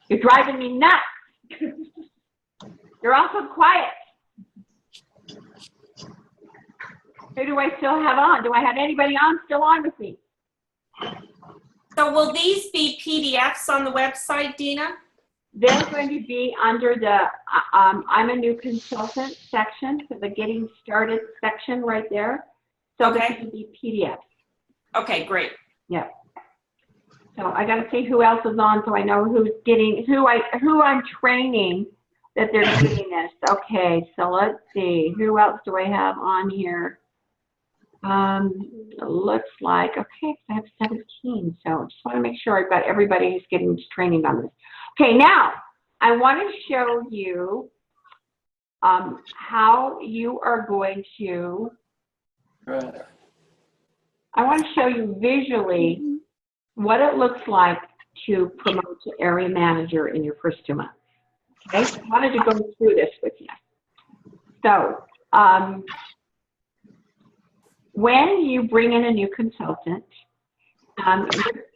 You're driving me nuts. You're also quiet. Who do I still have on? Do I have anybody still on with me? So will these be PDFs on the website, Dina? They're going to be under the I'm a new consultant section, so the getting started section right there. So Okay. they're going to be PDFs. Okay, great. Yeah. So I got to see who else is on, so I know who's getting who I'm training that they're getting this. Okay, so let's see, who else do I have on here? Looks like okay, I have 17. So I just want to make sure I've got everybody who's getting this training on this. Okay, now I want to show you how you are going to. I want to show you visually what it looks like to promote to area manager in your first 2 months. Okay, so I wanted to go through this with you. So when you bring in a new consultant,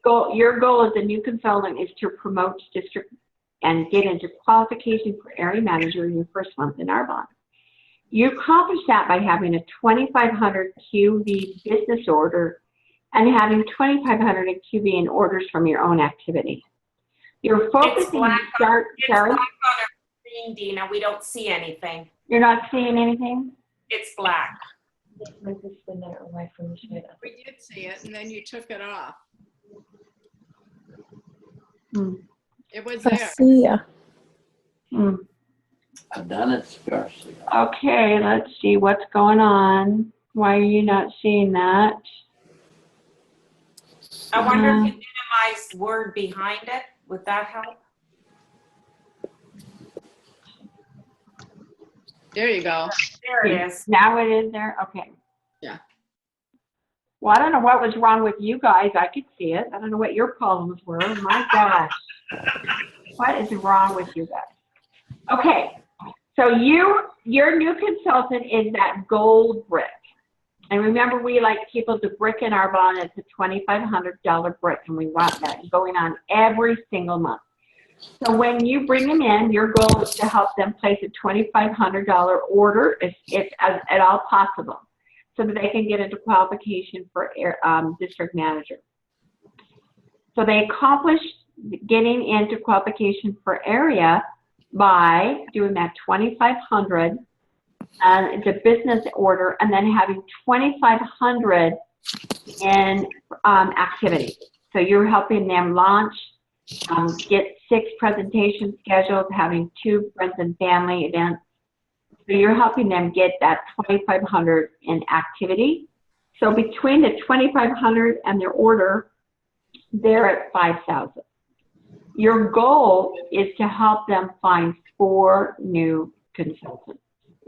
your goal as a new consultant is to promote district and get into qualification for area manager in your first month in Arbonne. You accomplish that by having a 2,500 QV business order and having 2,500 QV in orders from your own activity. You're focusing on It's black on our screen, Dina. We don't see anything. You're not seeing anything? It's black. We did see it, and then you took it off. It was there. Garcia. I've done it scarcely. Okay, let's see what's going on. Why are you not seeing that? I wonder if you minimize word behind it. Would that help? There you go. There it is. Now it is there? Okay. Yeah. Well, I don't know what was wrong with you guys. I could see it. I don't know what your problems were. My gosh. What is wrong with you guys? Okay. So your new consultant is that gold brick. And remember, we like people to brick in Arbonne. It's a $2,500 brick, and we want that going on every single month. So when you bring them in, your goal is to help them place a $2,500 order if at all possible, so that they can get into qualification for district manager. So they accomplish getting into qualification for area by doing that $2,500. It's a business order, and then having 2,500 in activity. So you're helping them launch, get 6 presentations scheduled, having 2 friends and family events. So you're helping them get that 2,500 in activity. So between the 2,500 and their order, they're at 5,000. Your goal is to help them find 4 new consultants.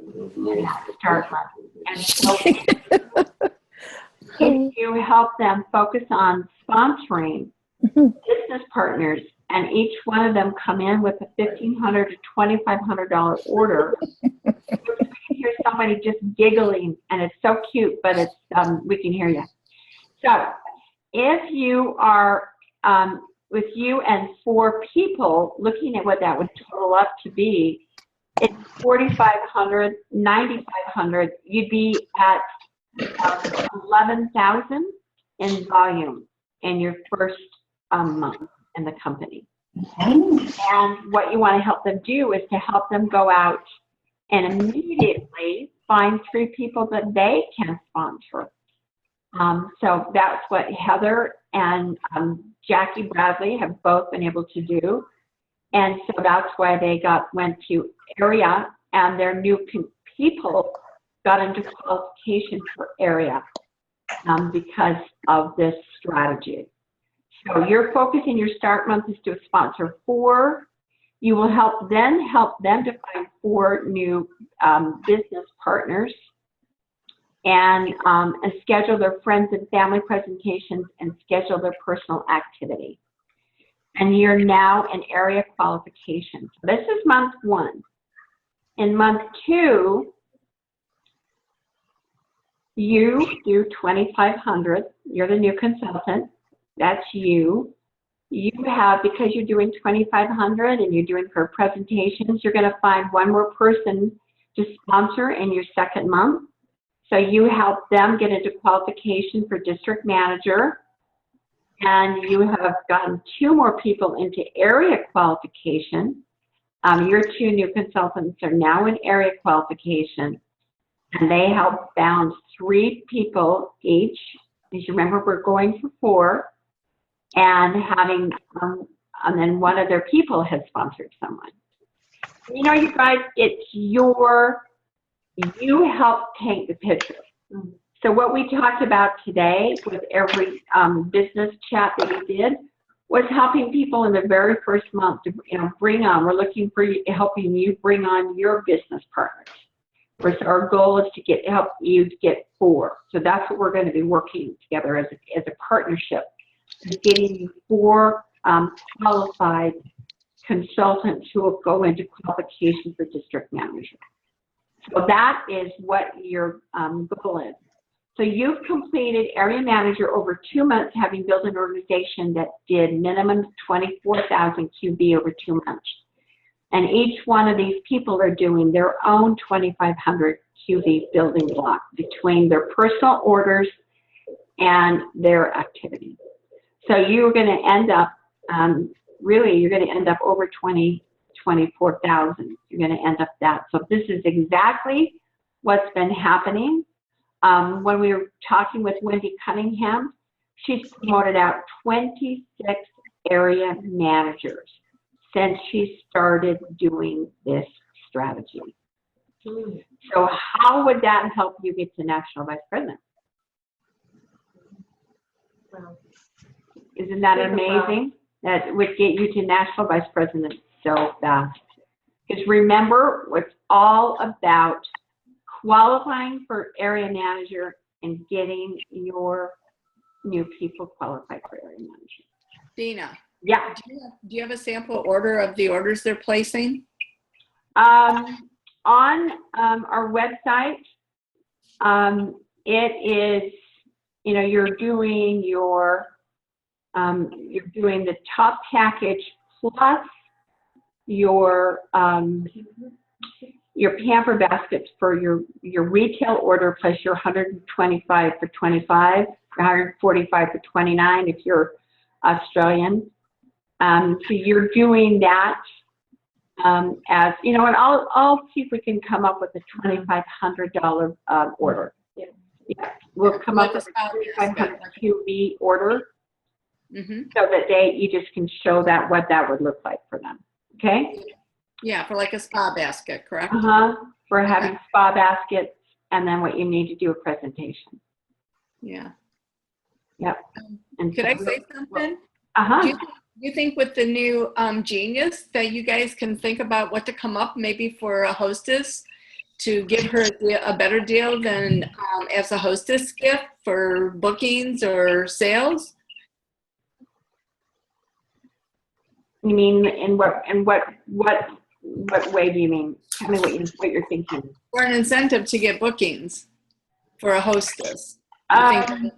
And start money. And so if you help them focus on sponsoring business partners, and each one of them come in with a $1,500 to $2,500 order, here's so much somebody just giggling, and it's so cute, but it's, we can hear you. So if you are, with you and 4 people, looking at what that would total up to be, it's 4,500, 9,500. You'd be at 11,000 in volume in your first month in the company. And what you want to help them do is to help them go out and immediately find 3 people that they can sponsor. So that's what Heather and Jackie Bradley have both been able to do. And so that's why they went to area, and their new people got into qualification for area because of this strategy. So your focus in your start month is to sponsor 4. You will help them to find 4 new business partners, and schedule their friends and family presentations and schedule their personal activity. And you're now in area qualification. So this is month 1. In month 2, you do 2,500. You're the new consultant. That's you. You have, because you're doing 2,500 and you're doing her presentations, you're going to find 1 more person to sponsor in your second month. So you help them get into qualification for district manager. And you have gotten 2 more people into area qualification. Your 2 new consultants are now in area qualification, and they help bound 3 people each. As you remember, we're going for 4, and having, and then one of their people has sponsored someone. You know, you guys, it's you help paint the picture. So what we talked about today with every business chat that we did was helping people in the very first month to bring on. We're looking for helping you bring on your business partners. First, our goal is to help you to get 4. So that's what we're going to be working together as a partnership, is getting you 4 qualified consultants who will go into qualification for district manager. So that is what your goal is. So you've completed area manager over 2 months, having built an organization that did minimum 24,000 QB over 2 months. And each one of these people are doing their own 2,500 QB building block between their personal orders and their activities. So you're going to end up, really, you're going to end up over 24,000. You're going to end up that. So this is exactly what's been happening. When we were talking with Wendy Cunningham, she's promoted out 26 area managers since she started doing this strategy. So how would that help you get to national vice president? Isn't that amazing? That would get you to national vice president so fast. Because remember, it's all about qualifying for area manager and getting your new people qualified for area manager. Dina, Yeah. do you have a sample order of the orders they're placing? On our website, it is, you're doing the top package plus your pamper baskets for your retail order plus your 125 for 25, 145 for 29 if you're Australian. So you're doing that as, and I'll see if we can come up with a $2,500 order. Yeah, we'll come up with a 2,500 QB order so that you just can show that what that would look like for them. Okay? Yeah, for like a spa basket, correct? For having spa baskets, and then what you need to do a presentation. Yeah. Yep. And Could I say something? Uh-huh. Do you think with the new Genius that you guys can think about what to come up maybe for a hostess to give her a better deal than as a hostess gift for bookings or sales? You mean in what what way do you mean? Tell me what you're thinking. For an incentive to get bookings for a hostess. I think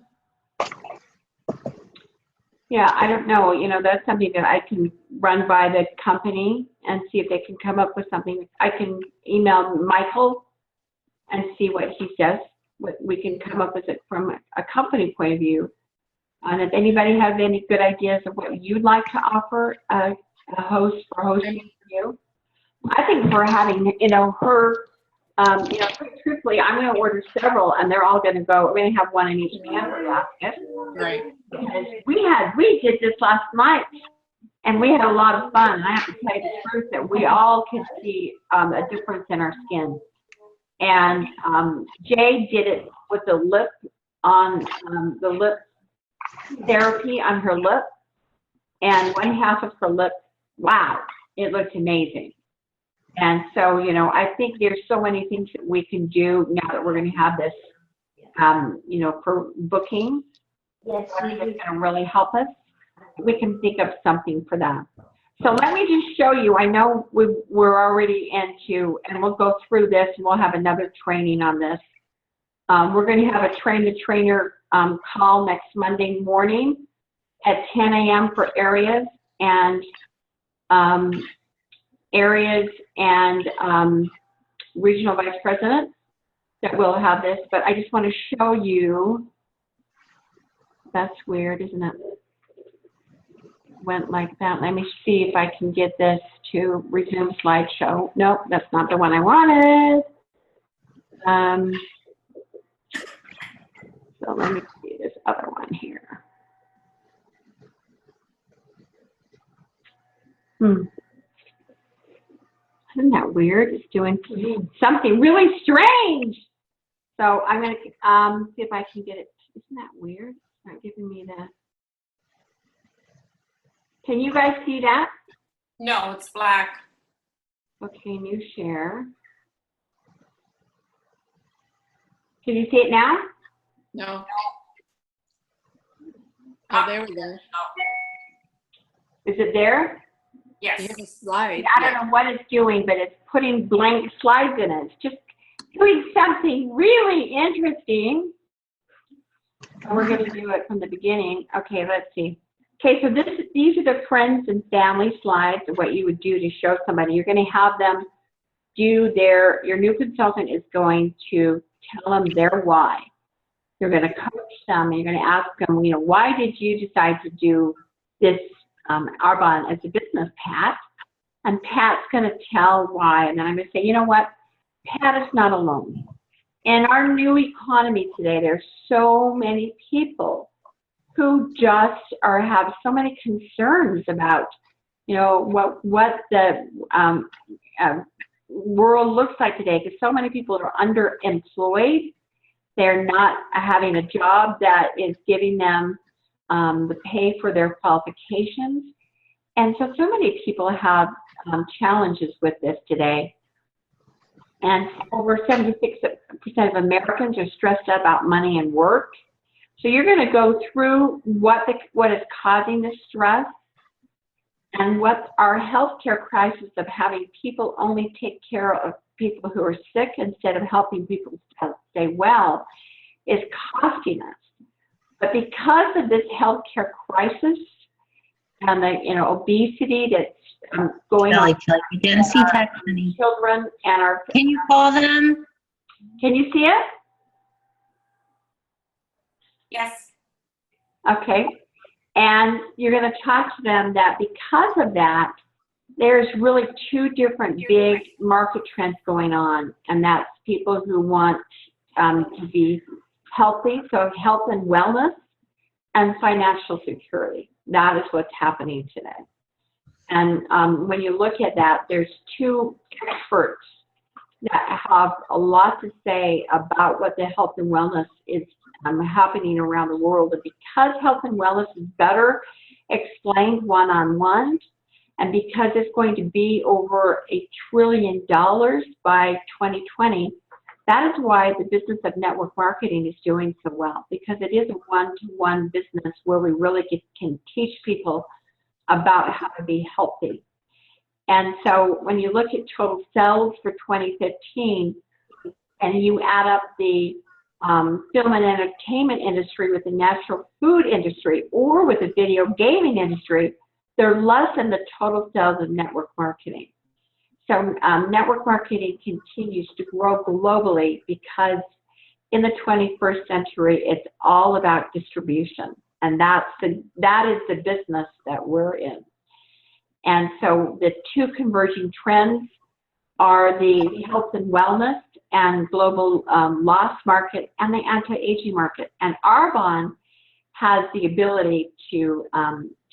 Yeah, I don't know. You know, that's something that I can run by the company and see if they can come up with something. I can email Michael and see what he says, what we can come up with it from a company point of view. And if anybody has any good ideas of what you'd like to offer a host for hosting for you, I think for having, you know, her, you know, pretty truthfully, I'm going to order several and they're all going to go, we're going to have one in each pamper basket. right. Because we did this last night and we had a lot of fun. And I have to tell you the truth that we all could see a difference in our skin. And Jay did it with the lip on the lip therapy on her lip, and one half of her lip, wow, it looked amazing. And so, you know, I think there's so many things that we can do now that we're going to have this, you know, for booking. Yes, I think it's going to really help us. We can think of something for that. So let me just show you. I know we're already into, and we'll go through this, and we'll have another training on this. We're going to have a train-the-trainer call next Monday morning at 10 a.m. for areas and regional vice presidents that will have this. But I just want to show you. That's weird, isn't it? Went like that. Let me see if I can get this to resume slideshow. Nope, that's not the one I wanted. So let me see this other one here. Isn't that weird? It's doing something really strange. So I'm going to see if I can get it. Isn't that weird? It's not giving me the. Can you guys see that? No, it's black. Okay, new share. Can you see it now? No. Oh, there we go. Is it there? Yes. You have a slide. I don't know what it's doing, but it's putting blank slides in it. It's just doing something really interesting. We're going to do it from the beginning. Okay, let's see. Okay, so these are the friends and family slides of what you would do to show somebody. You're going to have them do your new consultant is going to tell them their why. You're going to coach them, and you're going to ask them, you know, why did you decide to do this Arbonne as a business, Pat? And Pat's going to tell why, and then I'm going to say, you know what, Pat is not alone. In our new economy today, there's so many people who just have so many concerns about, you know, what the world looks like today, because so many people are underemployed. They're not having a job that is giving them the pay for their qualifications. And so many people have challenges with this today. And over 76% of Americans are stressed out about money and work. So you're going to go through what is causing the stress and what our healthcare crisis of having people only take care of people who are sick instead of helping people stay well is costing us. But because of this healthcare crisis and the obesity that's going on, you're going to see text, honey. children and our Can you call them? can you see it? Yes. Okay. And you're going to talk to them that because of that, there's really two different big market trends going on, and that's people who want to be healthy, so health and wellness, and financial security. That is what's happening today. And when you look at that, there's two experts that have a lot to say about what the health and wellness is happening around the world. And because health and wellness is better explained one-on-one, and because it's going to be over $1 trillion by 2020, that is why the business of network marketing is doing so well, because it is a one-to-one business where we really can teach people about how to be healthy. And so when you look at total sales for 2015, and you add up the film and entertainment industry with the natural food industry or with the video gaming industry, they're less than the total sales of network marketing. So network marketing continues to grow globally because in the 21st century, it's all about distribution. And that is the business that we're in. And so the two converging trends are the health and wellness and global loss market and the anti-aging market. And Arbonne has the ability to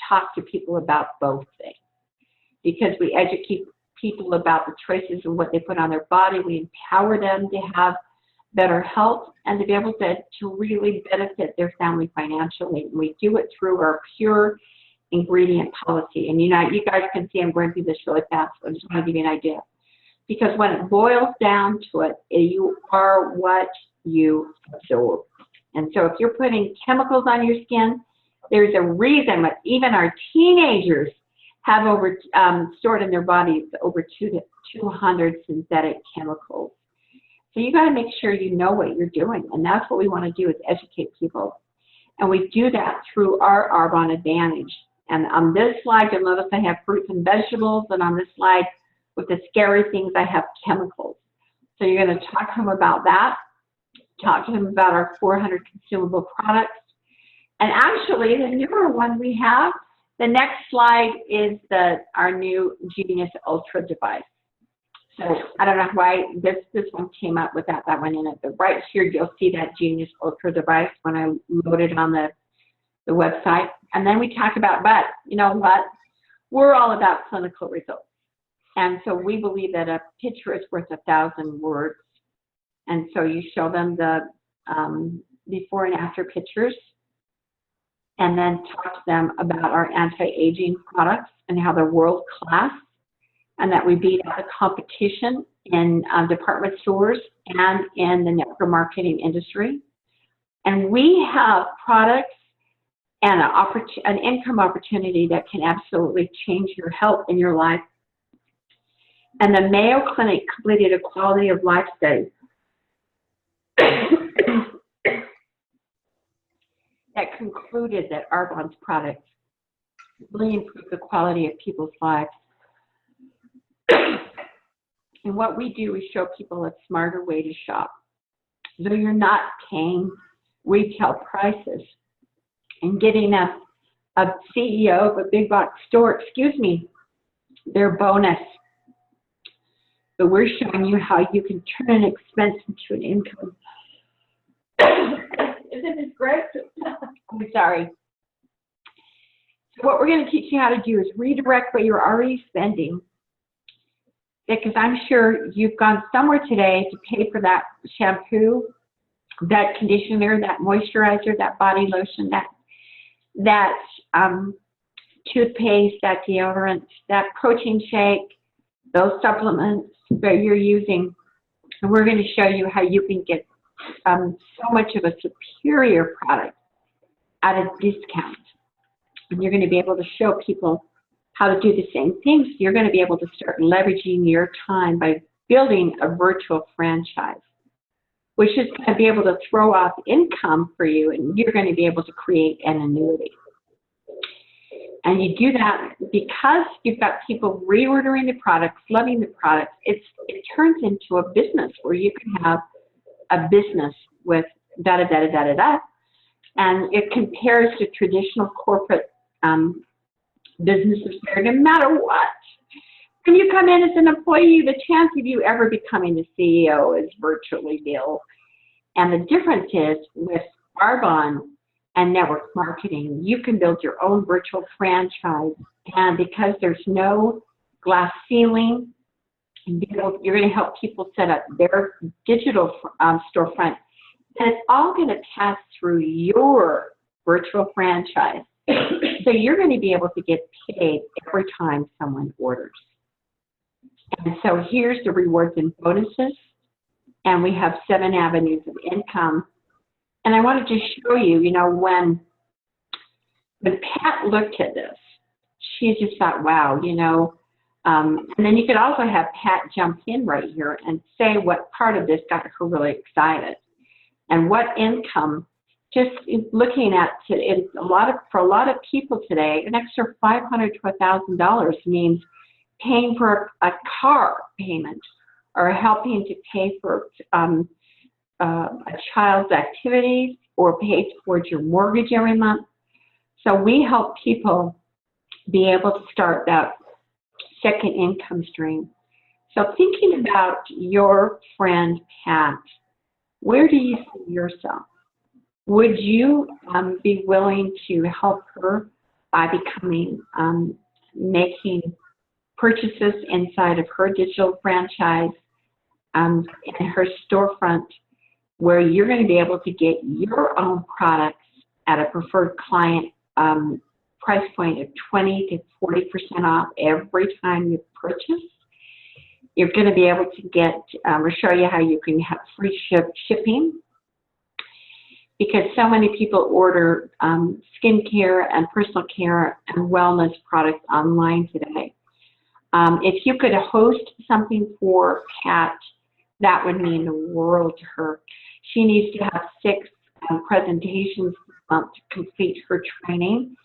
talk to people about both things because we educate people about the choices of what they put on their body. We empower them to have better health and to be able to really benefit their family financially. And we do it through our pure ingredient policy. And you guys can see I'm going through this really fast, so I just want to give you an idea. Because when it boils down to it, you are what you absorb. And so if you're putting chemicals on your skin, there's a reason that even our teenagers have stored in their bodies over 200 synthetic chemicals. So you got to make sure you know what you're doing. And that's what we want to do is educate people. And we do that through our Arbonne Advantage. And on this slide, you'll notice I have fruits and vegetables. And on this slide, with the scary things, I have chemicals. So you're going to talk to them about that. Talk to them about our 400 consumable products. And actually, the newer one we have, the next slide is our new Genius Ultra device. So I don't know why this one came up without that one in it, but right here you'll see that Genius Ultra device when I load it on the website. And then we talk about, but you know what? We're all about clinical results. And so we believe that a picture is worth 1,000 words. And so you show them the before and after pictures, and then talk to them about our anti-aging products and how they're world-class, and that we beat out the competition in department stores and in the network marketing industry. And we have products and an income opportunity that can absolutely change your health and your life. And the Mayo Clinic completed a quality of life study that concluded that Arbonne's products really improve the quality of people's lives. And what we do is show people a smarter way to shop. So you're not paying retail prices and getting a CEO of a big box store, their bonus. But we're showing you how you can turn an expense into an income. Isn't this great? I'm sorry. So what we're going to teach you how to do is redirect what you're already spending, because I'm sure you've gone somewhere today to pay for that shampoo, that conditioner, that moisturizer, that body lotion, that toothpaste, that deodorant, that protein shake, those supplements that you're using. And we're going to show you how you can get so much of a superior product at a discount. And you're going to be able to show people how to do the same things. You're going to be able to start leveraging your time by building a virtual franchise, which is going to be able to throw off income for you, and you're going to be able to create an annuity. And you do that because you've got people reordering the products, loving the products. It turns into a business where you can have a business with da-da-da-da-da-da, and it compares to traditional corporate businesses there, no matter what. When you come in as an employee, the chance of you ever becoming the CEO is virtually nil. And the difference is with Arbonne and network marketing, you can build your own virtual franchise. And because there's no glass ceiling, you're going to help people set up their digital storefront. And it's all going to pass through your virtual franchise. So you're going to be able to get paid every time someone orders. And so here's the rewards and bonuses. And we have 7 avenues of income. And I wanted to show you, when Pat looked at this, she just thought, wow, And then you could also have Pat jump in right here and say what part of this got her really excited and what income. Just looking at it, for a lot of people today, an extra $500 to $1,000 means paying for a car payment or helping to pay for a child's activities or pay towards your mortgage every month. So we help people be able to start that second income stream. So thinking about your friend Pat, where do you see yourself? Would you be willing to help her by becoming, making purchases inside of her digital franchise in her storefront, where you're going to be able to get your own products at a preferred client price point of 20 to 40% off every time you purchase? You're going to be able to get, we'll show you how you can have free shipping, because so many people order skincare and personal care and wellness products online today. If you could host something for Pat, that would mean the world to her. She needs to have 6 presentations a month to complete her training.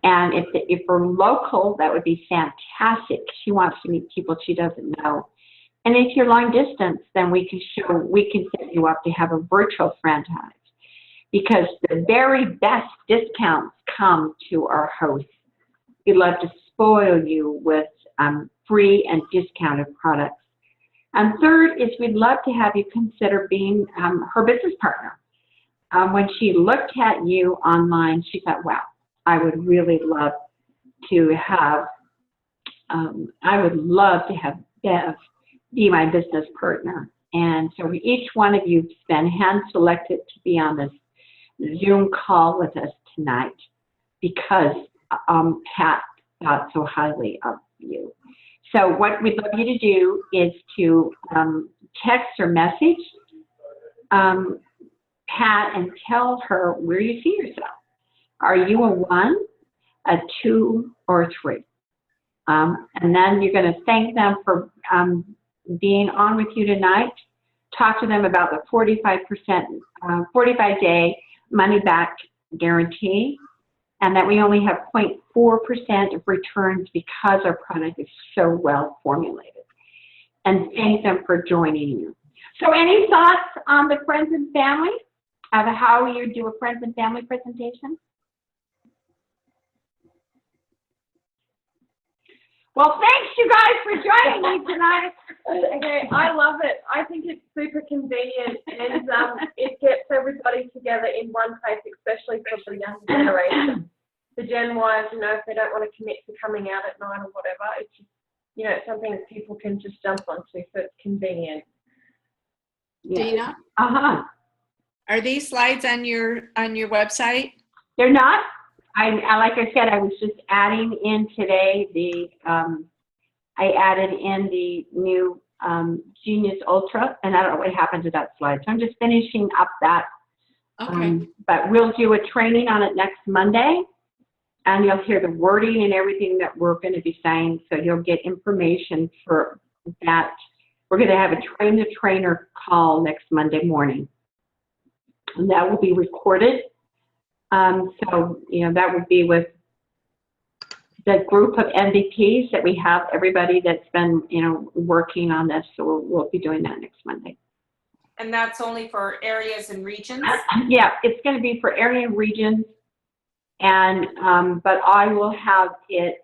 And if we're local, that would be fantastic. She wants to meet people she doesn't know. And if you're long distance, then we can set you up to have a virtual franchise, because the very best discounts come to our hosts. We'd love to spoil you with free and discounted products. And third is we'd love to have you consider being her business partner. When she looked at you online, she thought, wow, I would really love to have, Bev be my business partner. And so each one of you has been hand-selected to be on this Zoom call with us tonight because Pat thought so highly of you. So what we'd love you to do is to text or message Pat and tell her where you see yourself. Are you a 1, a 2, or a 3? And then you're going to thank them for being on with you tonight. Talk to them about the 45-day money-back guarantee, and that we only have 0.4% of returns because our product is so well formulated. And thank them for joining you. So any thoughts on the friends and family, of how you do a friends and family presentation? Well, thanks you guys for joining me tonight. Okay, I love it. I think it's super convenient, and it gets everybody together in one place, especially for the younger generation. The Gen Ys, if they don't want to commit to coming out at 9 or whatever, it's just, it's something that people can just jump onto, so it's convenient. Yeah. Dina, Uh-huh. are these slides on your website? They're not. Like I said, I was just adding in today I added in the new Genius Ultra, and I don't know what happened to that slide. So I'm just finishing up that. Okay. But we'll do a training on it next Monday, and you'll hear the wording and everything that we're going to be saying. So you'll get information for that. We're going to have a train the trainer call next Monday morning, and that will be recorded. So, that would be with the group of MVPs that we have, everybody that's been, working on this. So we'll be doing that next Monday. And that's only for areas and regions? Yeah, it's going to be for area and regions. And, but I will have it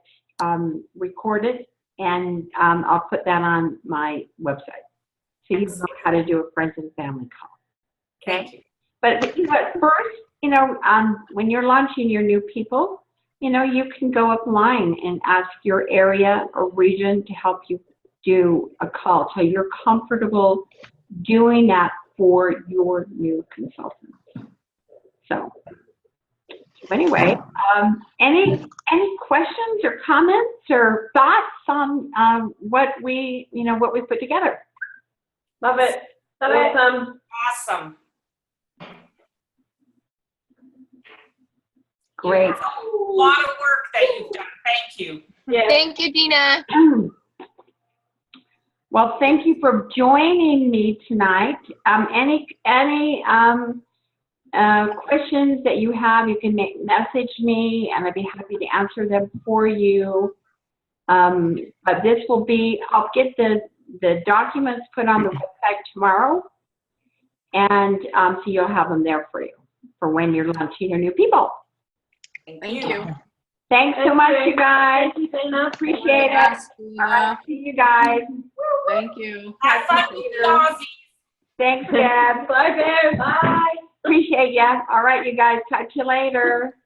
recorded, and I'll put that on my website. So you know how to do a friends and family call. Okay? Thank you. But first, when you're launching your new people, you can go upline and ask your area or region to help you do a call. So you're comfortable doing that for your new consultants. So anyway, any questions or comments or thoughts on what we put together? Love it. Awesome. Awesome. Great. It's a lot of work that you've done. Thank you. Yeah. Thank you, Dina. Well, thank you for joining me tonight. Any questions that you have, you can message me, and I'd be happy to answer them for you. But this will be, I'll get the documents put on the website tomorrow, and so you'll have them there for you for when you're launching your new people. Thank you. Thanks so much, you guys. Thank you, Dana. Appreciate it. Yes, All right, see you guys. thank you. Have fun with the Aussies. Thanks, Deb. Bye, Bear. Bye. Appreciate ya. All right, you guys. Talk to you later.